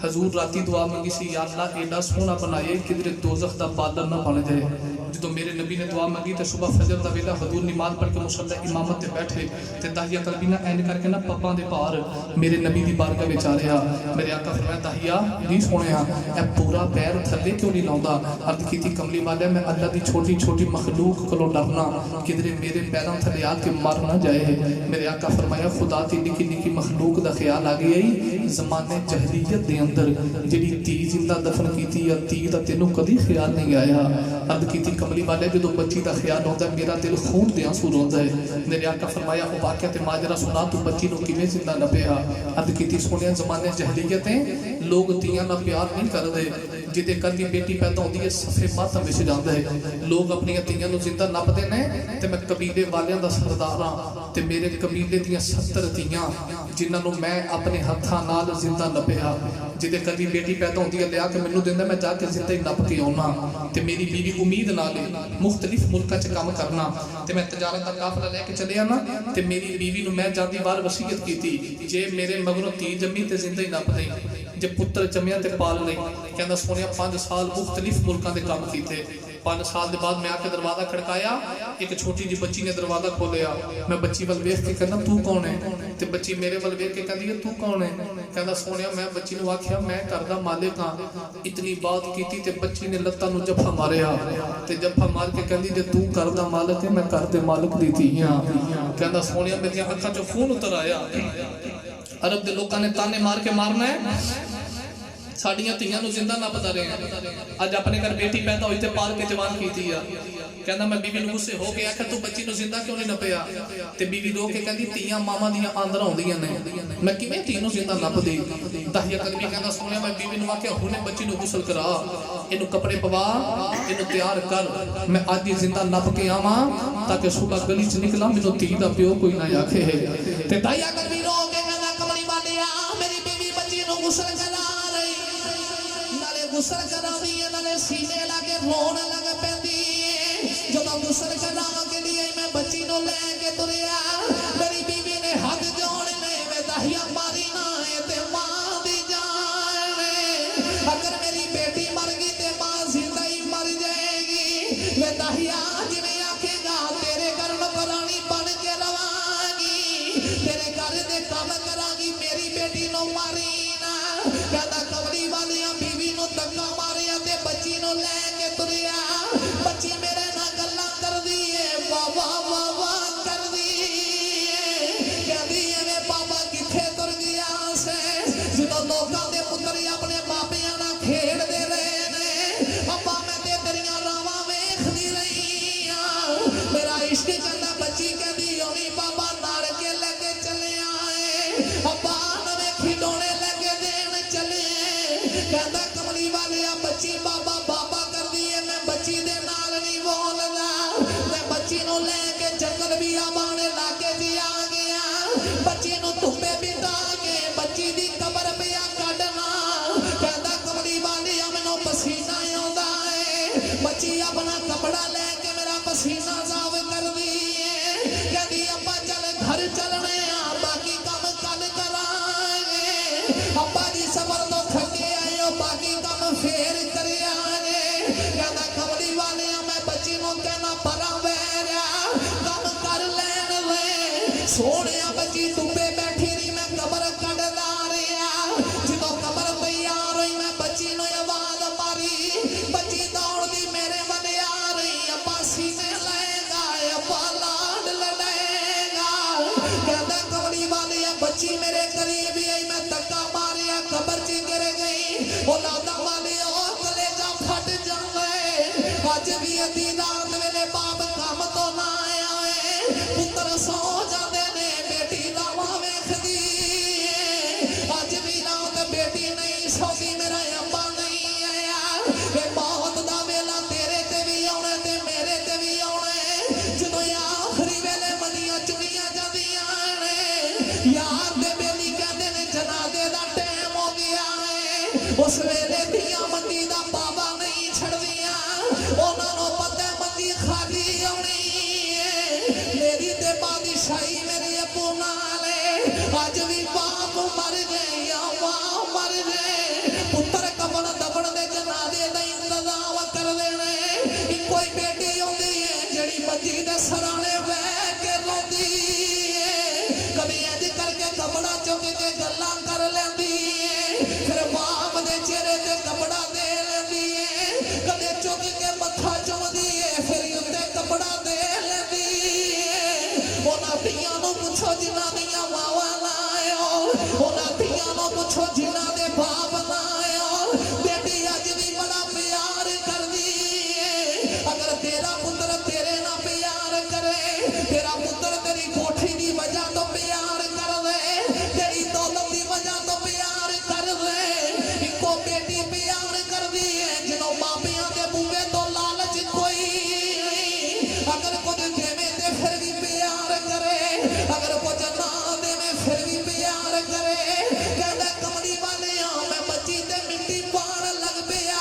S1: حضور راتی دعا مانگی سی یا اللہ ایڈا سونا بنائے کدھر دوزخ دا بالن نہ بن جائے جدو میرے نبی نے دعا مانگی تے صبح فجر دا ویلا حضور نماز پڑھ کے مصلی امامت تے بیٹھے تے داہیہ قلبی نا اینڈ کر کے نا پپاں دے پار میرے نبی دی بارگاہ وچ آ رہا میرے آقا فرمایا داہیہ نہیں سونیا اے پورا پیر تھلے کیوں نہیں لاوندا عرض کیتی کملی والے میں اللہ دی چھوٹی چھوٹی مخلوق کولوں ڈرنا کدھر میرے پیراں تھلے آ کے مر نہ جائے میرے آقا فرمایا خدا دی نکی نکی مخلوق دا خیال آ گئی زمانے جہلیت دے اندر جڑی تی زندہ دفن کیتی یا تی دا تینوں کدی خیال نہیں آیا عرض کیتی کملی والے جدو بچی دا خیال ہوندا ہے میرا دل خون دے آنسو روندا ہے میرے آقا فرمایا او واقعہ تے ماجرا سنا تو بچی نو کیویں زندہ نہ پیا عرض کیتی سونیا زمانے جہلیتیں لوگ تیاں نال پیار نہیں کردے جدے کدی بیٹی پیدا ہوندی ہے صفے ماتم وچ جاندا ہے لوگ اپنی تیاں نو زندہ نپدے نے تے میں قبیلے والیاں دا سردار ہاں تے میرے قبیلے دیاں 70 تیاں جنہاں نو میں اپنے ہتھاں نال زندہ نپیا جدے کدی بیٹی پیدا ہوندی ہے لیا کے مینوں دیندا میں جا کے زندہ ہی نپ کے آਉਣਾ تے میری بیوی امید نال مختلف ملکاں چ کام کرنا تے میں تجارت دا قافلہ لے کے چلیا نا تے میری بیوی نو میں جاندی وار وصیت کیتی جے میرے مگروں تی جمی تے زندہ ہی نپ دیں جے پتر جمیا تے پال لیں کہندا سونیا 5 سال مختلف ملکاں دے کام کیتے 5 سال دے بعد میں آ کے دروازہ کھڑکایا ایک چھوٹی جی بچی نے دروازہ کھولیا میں بچی ول ویکھ کے کہنا تو کون ہے تے بچی میرے ول ویکھ کے کہندی ہے تو کون ہے کہندا سونیا میں بچی نو آکھیا میں گھر دا مالک ہاں اتنی بات کیتی تے بچی نے لتاں نو جفا ماریا تے جفا مار کے کہندی جے تو گھر دا مالک ہے میں گھر دے مالک دی تھی ہاں کہندا سونیا میری اکھاں چوں خون اتر آیا عرب دے لوکاں نے تانے مار کے مارنا ہے ਸਾਡੀਆਂ ਧੀਆਂ ਨੂੰ ਜ਼ਿੰਦਾ ਨੱਪਦਾ ਰਿਹਾ। ਅੱਜ ਆਪਣੇ ਘਰ ਬੇਟੀ ਪੈਦਾ ਹੋਈ ਤੇ ਪਾਲ ਕੇ ਜਵਾਨ ਕੀਤੀ ਆ। ਕਹਿੰਦਾ ਮੈਂ ਬੀਵੀ ਨੂੰ ਗੁੱਸੇ ਹੋ ਕੇ ਆਖਿਆ ਤੂੰ ਬੱਚੀ ਨੂੰ ਜ਼ਿੰਦਾ ਕਿਉਂ ਨਹੀਂ ਨੱਪਿਆ? ਤੇ ਬੀਵੀ ਰੋ ਕੇ ਕਹਿੰਦੀ ਧੀਆਂ ਮਾਵਾਂ ਦੀਆਂ ਆਂਦਰਾਂ ਹੁੰਦੀਆਂ ਨੇ, ਮੈਂ ਕਿਵੇਂ ਧੀ ਨੂੰ ਜ਼ਿੰਦਾ ਨੱਪਦੀ? ਦਾਹੀਆ ਕਲਮੀ ਕਹਿੰਦਾ ਸੋਹਣਿਆ ਮੈਂ ਬੀਵੀ ਨੂੰ ਆਖਿਆ ਹੁਣੇ ਬੱਚੀ ਨੂੰ ਗੁਸਲ ਕਰਾ, ਇਹਨੂੰ ਕੱਪੜੇ ਪਵਾ, ਇਹਨੂੰ ਤਿਆਰ ਕਰ, ਮੈਂ ਅੱਜ ਹੀ ਜ਼ਿੰਦਾ ਨੱਪ ਕੇ ਆਵਾਂ ਤਾਂ ਕਿ ਸੁਬਹ ਗਲੀ 'ਚ ਨਿਕਲਾਂ ਮੈਨੂੰ ਧੀ ਦਾ ਪਿਓ ਕੋਈ ਨਾ ਆਖੇ। ਤੇ ਦਾਹੀਆ ਕਲਮੀ ਰੋ ਕੇ ਕਹਿੰਦਾ ਕਮਲੀ ਵਾਲਿਆ ਮੇਰੀ ਬੀਵੀ ਬੱਚੀ ਨੂੰ ਗੁਸਲ ਕਰਾ ਰਹੀ, ਨਾਲੇ ਗੁਸਲ ਕਰਾਉਂਦੀ ਹੈ ਨਾਲੇ ਸੀਨੇ ਲਾ ਕੇ ਰੋਣ ਲੱਗ ਪੈਂਦੀ। ਜਦੋਂ ਗੁਸਲ ਕਰਾਉਣ ਕੇ ਲਈ ਮੈਂ ਬੱਚੀ ਨੂੰ ਲੈ ਕੇ ਤੁਰਿਆ, ਮੇਰੀ ਬੀਵੀ ਨੇ ਹੱਥ ਜੋੜ ਲਏ, ਮੈਂ ਦਾਹੀਆ ਮਾਰੀ ਨਾ ਇਹ ਤੇ ਮਾਂ ਦੀ ਜਾਨ ਏ। ਅਗਰ ਮੇਰੀ ਬੇਟੀ ਮਰ ਗਈ ਤੇ ਮਾਂ ਜ਼ਿੰਦਾ ਹੀ ਮਰ ਜਾਏਗੀ। ਮੈਂ ਦਾਹੀਆ ਜਿਵੇਂ ਆਖੇਗਾ ਤੇਰੇ ਘਰ ਨੌਕਰਾਨੀ ਬਣ ਕੇ ਰਵਾਂਗੀ, ਤੇਰੇ ਘਰ ਦੇ ਕੰਮ ਕਰਾਂਗੀ, ਮੇਰੀ ਬੇਟੀ ਨੂੰ ਮਾਰੀ ਨਾ। ਕਹਿੰਦਾ ਕਮਲੀ ਵਾਲਿਆ ਬੀਵੀ ਨੂੰ ਧੱਕਾ ਮਾਰਿਆ ਤੇ ਬੱਚੀ ਨੂੰ ਲੈ ਕੇ ਤੁਰਿਆ। ਬੱਚੀ ਮੇਰੇ ਨਾਲ ਗੱਲਾਂ ਕਰਦੀ ਏ, ਵਾਵਾ ਵਾਵਾ ਕਰਦੀ ਏ, ਕਹਿੰਦੀ ਐਵੇਂ ਬਾਬਾ ਕਿੱਥੇ ਤੁਰ ਗਿਆ ਸੇ? ਜਦੋਂ ਲੋਕਾਂ ਦੇ ਪੁੱਤਰ ਆਪਣੇ ਮਾਪਿਆਂ ਨਾਲ ਖੇਡਦੇ ਰਹੇ ਨੇ, ਅੱਬਾ ਮੈਂ ਤੇ ਤੇਰੀਆਂ ਰਾਵਾਂ ਵੇਖਦੀ ਰਹੀ ਆ, ਮੇਰਾ ਇਸ਼ਕ ਕਹਿੰਦਾ। ਬੱਚੀ ਕਹਿੰਦੀ ਓਨੀ ਬਾਬਾ ਨਾੜ ਕੇ ਲੈ ਕੇ ਚੱਲਿਆ ਏ, ਅੱਬਾ ਨਵੇਂ ਖਿਡੌਣੇ ਲੈ ਕੇ ਦੇਣ ਚੱਲੇ। ਕਹਿੰਦਾ ਕਮਲੀ ਵਾਲਿਆ ਬੱਚੀ ਬਾਬਾ ਬਾਬਾ ਕਰਦੀ ਏ, ਮੈਂ ਬੱਚੀ ਦੇ ਨਾਲ ਨਹੀਂ ਬੋਲਦਾ। ਮੈਂ ਬੱਚੀ ਨੂੰ ਲੈ ਕੇ ਜੰਗਲ ਵੀ ਆਬਾਣੇ ਲਾਗੇ ਜੀ ਆ ਗਿਆ, ਬੱਚੀ ਨੂੰ ਧੁੱਪੇ ਬਿਠਾ ਕੇ ਬੱਚੀ ਦੀ ਕਬਰ ਪਿਆ ਕੱਢਣਾ। ਕਹਿੰਦਾ ਕਮਲੀ ਵਾਲਿਆ ਮੈਨੂੰ ਪਸੀਨਾ ਆਉਂਦਾ ਏ, ਬੱਚੀ ਆਪਣਾ ਕਪੜਾ ਲੈ ਕੇ ਮੇਰਾ ਪਸੀਨਾ ਸਾਫ਼ ਕਰਦੀ ਏ। ਕਹਿੰਦੀ ਅੱਬਾ ਚੱਲ ਘਰ ਚੱਲਣੇ ਆ, ਬਾਕੀ ਕੰਮ ਕੱਲ ਕਰਾਂਗੇ। ਅੱਬਾ ਜੀ ਸਬਰ ਤੋਂ ਥੱਕੇ ਆਏ ਹੋ, ਬਾਕੀ ਕੰਮ ਫੇਰ ਕਰਿਆਂਗੇ। ਕਹਿੰਦਾ ਕਮਲੀ ਵਾਲਿਆ ਮੈਂ ਬੱਚੀ ਨੂੰ ਕਹਿਣਾ ਪਰਾਂ ਬਹਿ ਜਾ, ਕੰਮ ਕਰ ਲੈਣ ਵੇ। ਸੋਹਣਿਆ ਬੱਚੀ ਧੁੱਪੇ ਬੈਠੀ ਰਹੀ, ਮੈਂ ਕਬਰ ਕੱਢਦਾ ਰਿਹਾ। ਜਦੋਂ ਕਬਰ ਤਿਆਰ ਹੋਈ ਮੈਂ ਬੱਚੀ ਨੂੰ ਆਵਾਜ਼ ਮਾਰੀ, ਬੱਚੀ ਦੌੜਦੀ ਮੇਰੇ ਵੱਲ ਆ ਰਹੀ। ਅੱਬਾ ਸੀਨੇ ਲਏਗਾ, ਅੱਬਾ ਲਾਡ ਲੜੇਗਾ। ਕਹਿੰਦਾ ਕਮਲੀ ਵਾਲਿਆ ਬੱਚੀ ਮੇਰੇ ਕਰੀਬ ਆਈ, ਮੈਂ ਧੱਕਾ ਮਾਰਿਆ ਕਬਰ 'ਚ ਗਿਰ ਗਈ। ਔਲਾਦਾਂ ਵਾਲੇ ਉਹ ਕਲੇਜਾ ਫਟ ਜਾਂਦੇ। ਅੱਜ ਵੀ ਅੱਧੀ ਰਾਤ ਵੇਲੇ ਬਾਪ ਕੰਮ ਤੋਂ ਨਾ ਆਇਆ ਏ, ਪੁੱਤਰ ਸੌ ਜਾਂਦੇ ਨੇ, ਬੇਟੀ ਲਾਵਾਂ ਵੇਖਦੀ ਏ। ਅੱਜ ਵੀ ਰਾਤ ਬੇਟੀ ਨਹੀਂ ਸੌਂਦੀ, ਮੇਰਾ ਅੱਬਾ ਨਹੀਂ ਆਇਆ। ਇਹ ਮੌਤ ਦਾ ਵੇਲਾ ਤੇਰੇ ਤੇ ਵੀ ਆਉਣਾ ਤੇ ਮੇਰੇ ਤੇ ਵੀ ਆਉਣਾ। ਜਦੋਂ ਆਖਰੀ ਵੇਲੇ ਮੰਨੀਆਂ ਚੁਣੀਆਂ ਜਾਂਦੀਆਂ ਨੇ, ਯਾਰ ਦੇ ਬੇਲੀ ਕਹਿੰਦੇ ਨੇ ਜਨਾਜ਼ੇ ਦਾ ਟਾਈਮ ਹੋ ਗਿਆ ਏ। ਉਸ ਵੇਲੇ ਦੀਆਂ ਮੰਡੀ ਦਾ ਬਾਬਾ ਨਹੀਂ ਛੱਡਦੀਆਂ, ਉਹਨਾਂ ਨੂੰ ਪਤਾ ਮੰਡੀ ਖਾਲੀ ਆਉਣੀ ਏ। ਮੇਰੀ ਤੇ ਬਾਦਸ਼ਾਹੀ ਮੇਰੇ ਅੱਬੂ ਨਾਲ ਏ। ਅੱਜ ਵੀ ਬਾਪ ਮਰ ਗਏ ਜਾਂ ਮਾਂ ਮਰ ਗਏ, ਪੁੱਤਰ ਕਬਰ ਦਬਣ ਦੇ ਜਨਾਜ਼ੇ ਦਾ ਇੰਤਜ਼ਾਮ ਕਰਦੇ ਨੇ। ਇੱਕੋ ਹੀ ਬੇਟੀ ਆਉਂਦੀ ਏ ਜਿਹੜੀ ਮੰਜੀ ਦੇ ਸਰਾਣੇ ਬਹਿ ਕੇ ਰੋਂਦੀ ਏ। ਕਦੀ ਇੰਝ ਕਰਕੇ ਕਪੜਾ ਚੁੱਕ ਕੇ ਗੱਲਾਂ ਕਰ ਲੈਂਦੀ ਏ, ਫਿਰ ਬਾਪ ਦੇ ਚਿਹਰੇ ਤੇ ਕਪੜਾ ਦੇ ਲੈਂਦੀ ਏ। ਕਦੇ ਚੁੱਕ ਕੇ ਮੱਥਾ ਚੁੰਮਦੀ ਏ, ਫਿਰ ਉੱਤੇ ਕਪੜਾ ਦੇ ਲੈਂਦੀ ਏ। ਉਹਨਾਂ ਧੀਆਂ ਨੂੰ ਪੁੱਛੋ ਜਿਨ੍ਹਾਂ ਦੀਆਂ ਮਾਵਾਂ ਨਾ ਆਇਓ, ਉਹਨਾਂ ਧੀਆਂ ਨੂੰ ਪੁੱਛੋ ਜਿਨ੍ਹਾਂ ਦੇ ਬਾਪ ਨਾ ਆਇਓ। ਬੇਟੀ ਅੱਜ ਵੀ ਬੜਾ ਪਿਆਰ ਕਰਦੀ ਏ। ਅਗਰ ਤੇਰਾ ਪੁੱਤਰ ਤੇਰੇ ਨਾਲ ਪਿਆਰ ਕਰੇ, ਤੇਰਾ ਪੁੱਤਰ ਤੇਰੀ ਕੋਠੀ ਦੀ ਵਜ੍ਹਾ ਤੋਂ ਪਿਆਰ ਕਰਦੇ, ਤੇਰੀ ਦੌਲਤ ਦੀ ਵਜ੍ਹਾ ਤੋਂ ਪਿਆਰ ਕਰਦੇ। ਇੱਕੋ ਬੇਟੀ ਪਿਆਰ ਕਰਦੀ ਏ ਜਦੋਂ ਮਾਪਿਆਂ ਦੇ ਬੂਹੇ ਤੋਂ ਲਾਲਚ ਕੋਈ ਨਹੀਂ। ਅਗਰ ਕੁਝ ਦੇਵੇਂ ਤੇ ਫਿਰ ਵੀ ਪਿਆਰ ਕਰੇ, ਅਗਰ ਕੁਝ ਨਾ ਦੇਵੇਂ ਫਿਰ ਵੀ ਪਿਆਰ ਕਰੇ। ਕਹਿੰਦਾ ਕਮਲੀ ਵਾਲਿਆ ਮੈਂ ਬੱਚੀ ਤੇ ਮਿੱਟੀ ਪਾਣ ਲੱਗ ਪਿਆ।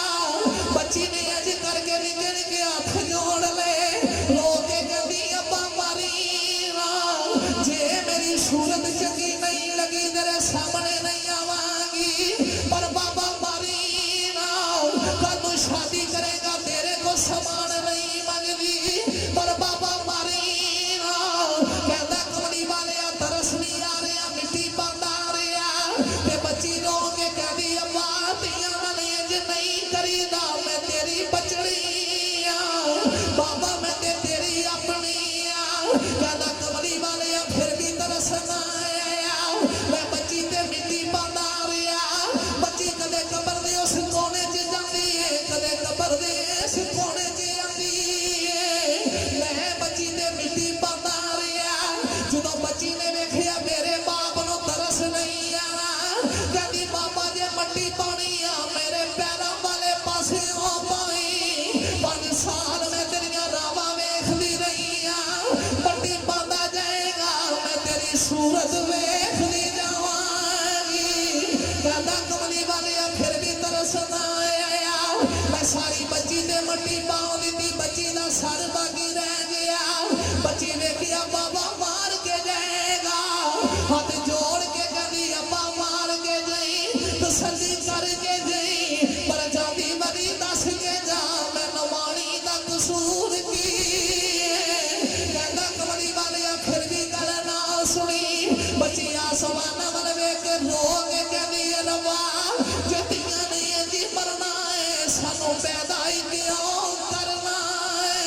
S1: ਬੱਚੀ ਨੇ ਅੱਜ ਕਰਕੇ ਨਿੱਕੇ ਨਿੱਕੇ ਹੱਥ ਜੋੜ ਲਏ, ਰੋ ਕੇ ਕਹਿੰਦੀ ਅੱਬਾ ਮਾਰੀ ਨਾ, ਜੇ ਮੇਰੀ ਸੂਰਤ ਚੰਗੀ ਨਹੀਂ ਲੱਗੀ ਤੇਰੇ ਸਾਹਮਣੇ ਨਹੀਂ ਆਵਾਂਗੀ, ਪਰ ਬਾਬਾ ਮਾਰੀ ਨਾ। ਕੱਲ ਨੂੰ ਸ਼ਾਦੀ ਕਰੇਗਾ ਤੇਰੇ ਕੋ ਸਮਾਨ ਨਹੀਂ ਮੰਗਦੀ, ਪਰ ਬਾਬਾ ਮਾਰੀ ਨਾ। ਕਹਿੰਦਾ ਕਮਲੀ ਵਾਲਿਆ ਤਰਸ ਨਹੀਂ ਆ ਰਿਹਾ, ਮਿੱਟੀ ਪਾਉਂਦਾ ਰਿਹਾ। ਤੇ ਬੱਚੀ ਰੋ ਕੇ ਕਹਿੰਦੀ ਅੱਬਾ ਧੀਆਂ ਨਾਲ ਇੰਝ ਨਹੀਂ ਕਰੀਦਾ, ਮੈਂ ਤੇਰੀ ਬਚੜੀ ਆ, ਬਾਬਾ ਮੈਂ ਤੇ ਤੇਰੀ ਆਪਣੀ ਆ। ਕਹਿੰਦਾ ਕਮਲੀ ਵਾਲਿਆ ਫਿਰ ਵੀ ਤਰਸ ਨਾ ਆਇਆ, ਮੈਂ ਬੱਚੀ ਤੇ ਮਿੱਟੀ ਪਾਉਂਦਾ ਰਿਹਾ। ਬੱਚੀ ਕਦੇ ਕਬਰ ਦੇ
S2: مٹی پاؤ دیتی بچی دا سر باقی رہ گیا بچی ویکھیا بابا مار کے جائے گا ہاتھ جوڑ کے کہندی ابا مار کے جئی تسلی کر کے جئی پر جاندی مری دس کے جا میں نمانی دا قصور کی کہندا کملی والیا پھر بھی گل نہ سنی بچی آسمان ول ویکھ کے رو کے کہندی ربا جتیاں نہیں جی مرنا ہے سانو پیدا ہی کیوں کرنا ہے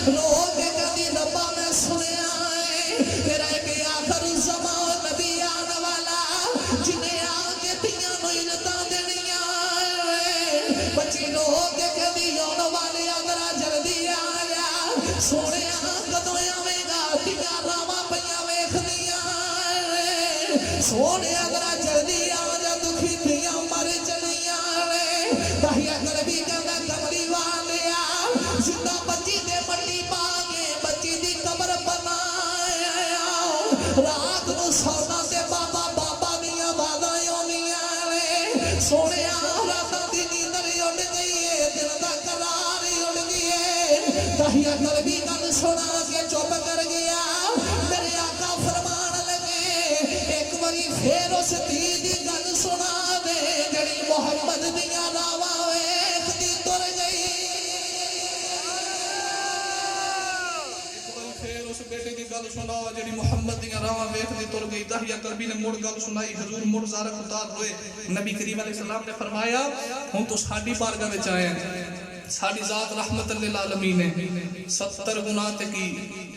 S2: رو کے کہندی ربا میں سنیا ہے تیرا ایک آخر زمان نبی آنے والا جنہیں آ کے تیاں نو عزتاں دینیاں بچی رو کے کہندی آنے والے اگرا جلدی آ جا سونے کدوں آویں گا تیاں راواں پیاں ویکھدیاں سونے اگرا جلدی آ جا دکھی تیاں مر چلیاں دہیا کر بھی کہندا کملی والیا زندہ بچی دے مٹی پا کے بچی دی قبر بنایا رات نو سونا تے بابا بابا دیاں آوازاں آوندیاں سونے راتاں دی نیندر اڑ گئی ہے دل دا قرار اڑ گئی ہے دہیا کر بھی گل سنا کے چپ کر گیا میرے آقا فرمان لگے ایک باری پھر اس دھی دی گل سنا دے جڑی محمد دیاں راواں ویکھدی تر گئی
S1: پھر اس بیٹے کی گل سناؤ جڑی محمد دیاں راواں ویکھدی تر گئی دہیا کلبی نے مڑ گل سنائی حضور مڑ زارق اتار ہوئے نبی کریم علیہ السلام نے فرمایا ہن تو ساڈی بارگاہ وچ آئے ہیں ساڈی ذات رحمت للعالمین ہے 70 گناہ تے کی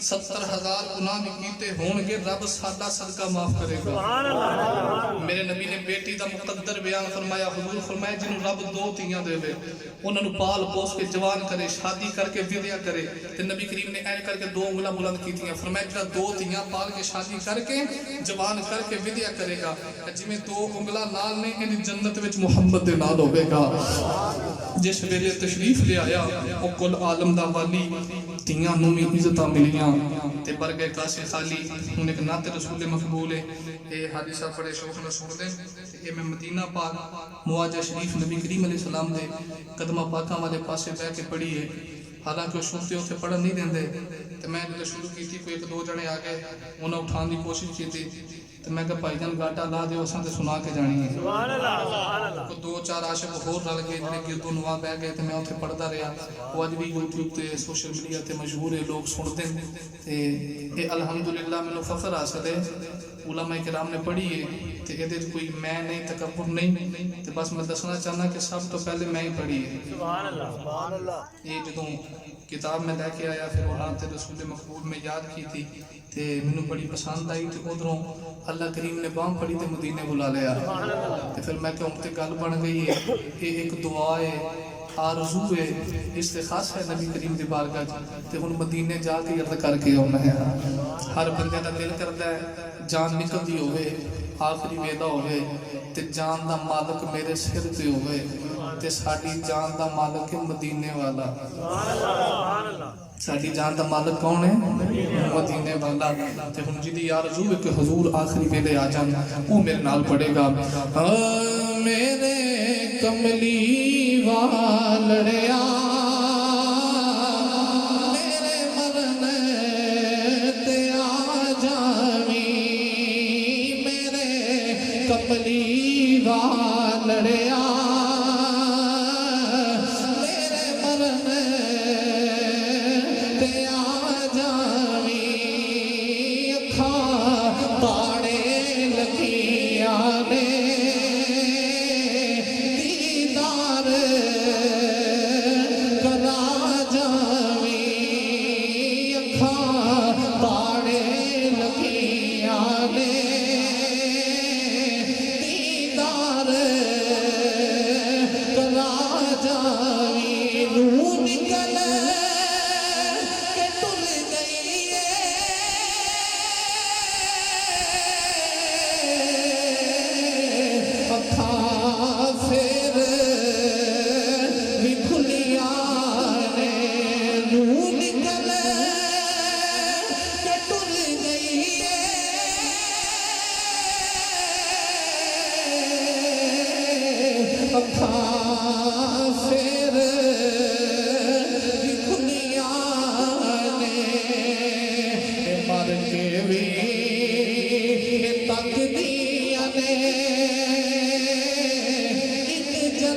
S1: 70,000 گناہ بھی کیتے ہون گے رب ساڈا صدقہ معاف کرے گا میرے نبی نے بیٹی دا مقدر بیان فرمایا حضور فرمایا جنہوں رب 2 تیاں دے وے انہوں نے پال پوس کے جوان کرے شادی کر کے ودیا کرے تے نبی کریم نے اے کر کے 2 انگلاں بلند کیتیاں فرمایا جڑا 2 تیاں پال کے شادی کر کے جوان کر کے ودیا کرے گا جویں 2 انگلاں نال نے ان جنت وچ محمد دے نال ہوے گا جس ویلے تشریف لے آیا او کل عالم دا والی تیاں نوں بھی عزتاں ملیاں تے بر گئے کاسے خالی ہن ایک نعت رسول مقبول ہے اے حدیث بڑے شوق نال سن دے اے میں مدینہ پاک مواجہ شریف نبی کریم علیہ السلام دے قدمہ پاکاں والے پاسے بیٹھ کے پڑھی ہے حالانکہ سنتے ہوتے پڑھن نہیں دیندے تے میں جب شروع کی تھی کوئی 1-2 جنے آ گئے انہاں اٹھان دی کوشش کی تھی تے میں کہا بھائی جان گاٹا لا دیو اساں تے سنا کے جانی ہے سبحان اللہ سبحان اللہ کو 2-4 عاشق ہور رل گئے جڑے گردوں نوا بہ گئے تے میں اوتھے پڑھدا رہیا او اج بھی یوٹیوب تے سوشل میڈیا تے مشہور ہے لوگ سنتے ہیں تے اے الحمدللہ مینوں فخر حاصل ہے علماء کرام نے پڑھی ہے تے اے کوئی میں نہیں تکبر نہیں تے بس میں دسنا چاہنا کہ سب تو پہلے میں ہی پڑھی ہے سبحان اللہ یہ جدوں کتاب میں لے کے آیا پھر اولاد رسول مقبول میں یاد کی تھی تے مینوں بڑی پسند آئی تے ادھروں اللہ کریم نے بام پڑھی تے مدینے بلا لیا تے پھر میں کہ تے گل بن گئی ہے یہ ایک دعا ہے آرزو ہے استخاص ہے نبی کریم دی بارگاہ تے ہن مدینے جا کے عرض کر کے آنا ہے ہر بندے دا دل کردا ہے جان نکلدی ہوئے آخری ویلا ہوئے تے جان دا مالک میرے سر تے ہوئے تے ساڈی جان دا مالک ہے مدینے والا ساڈی جان دا مالک کون ہے مدینے والا تے ہن جدی آرزو ہے کہ حضور آخری ویلے آ جان وہ میرے نال پڑھے گا میرے کملی والڑیا میرے مرنے تے آ جاویں میرے کملی والڑیا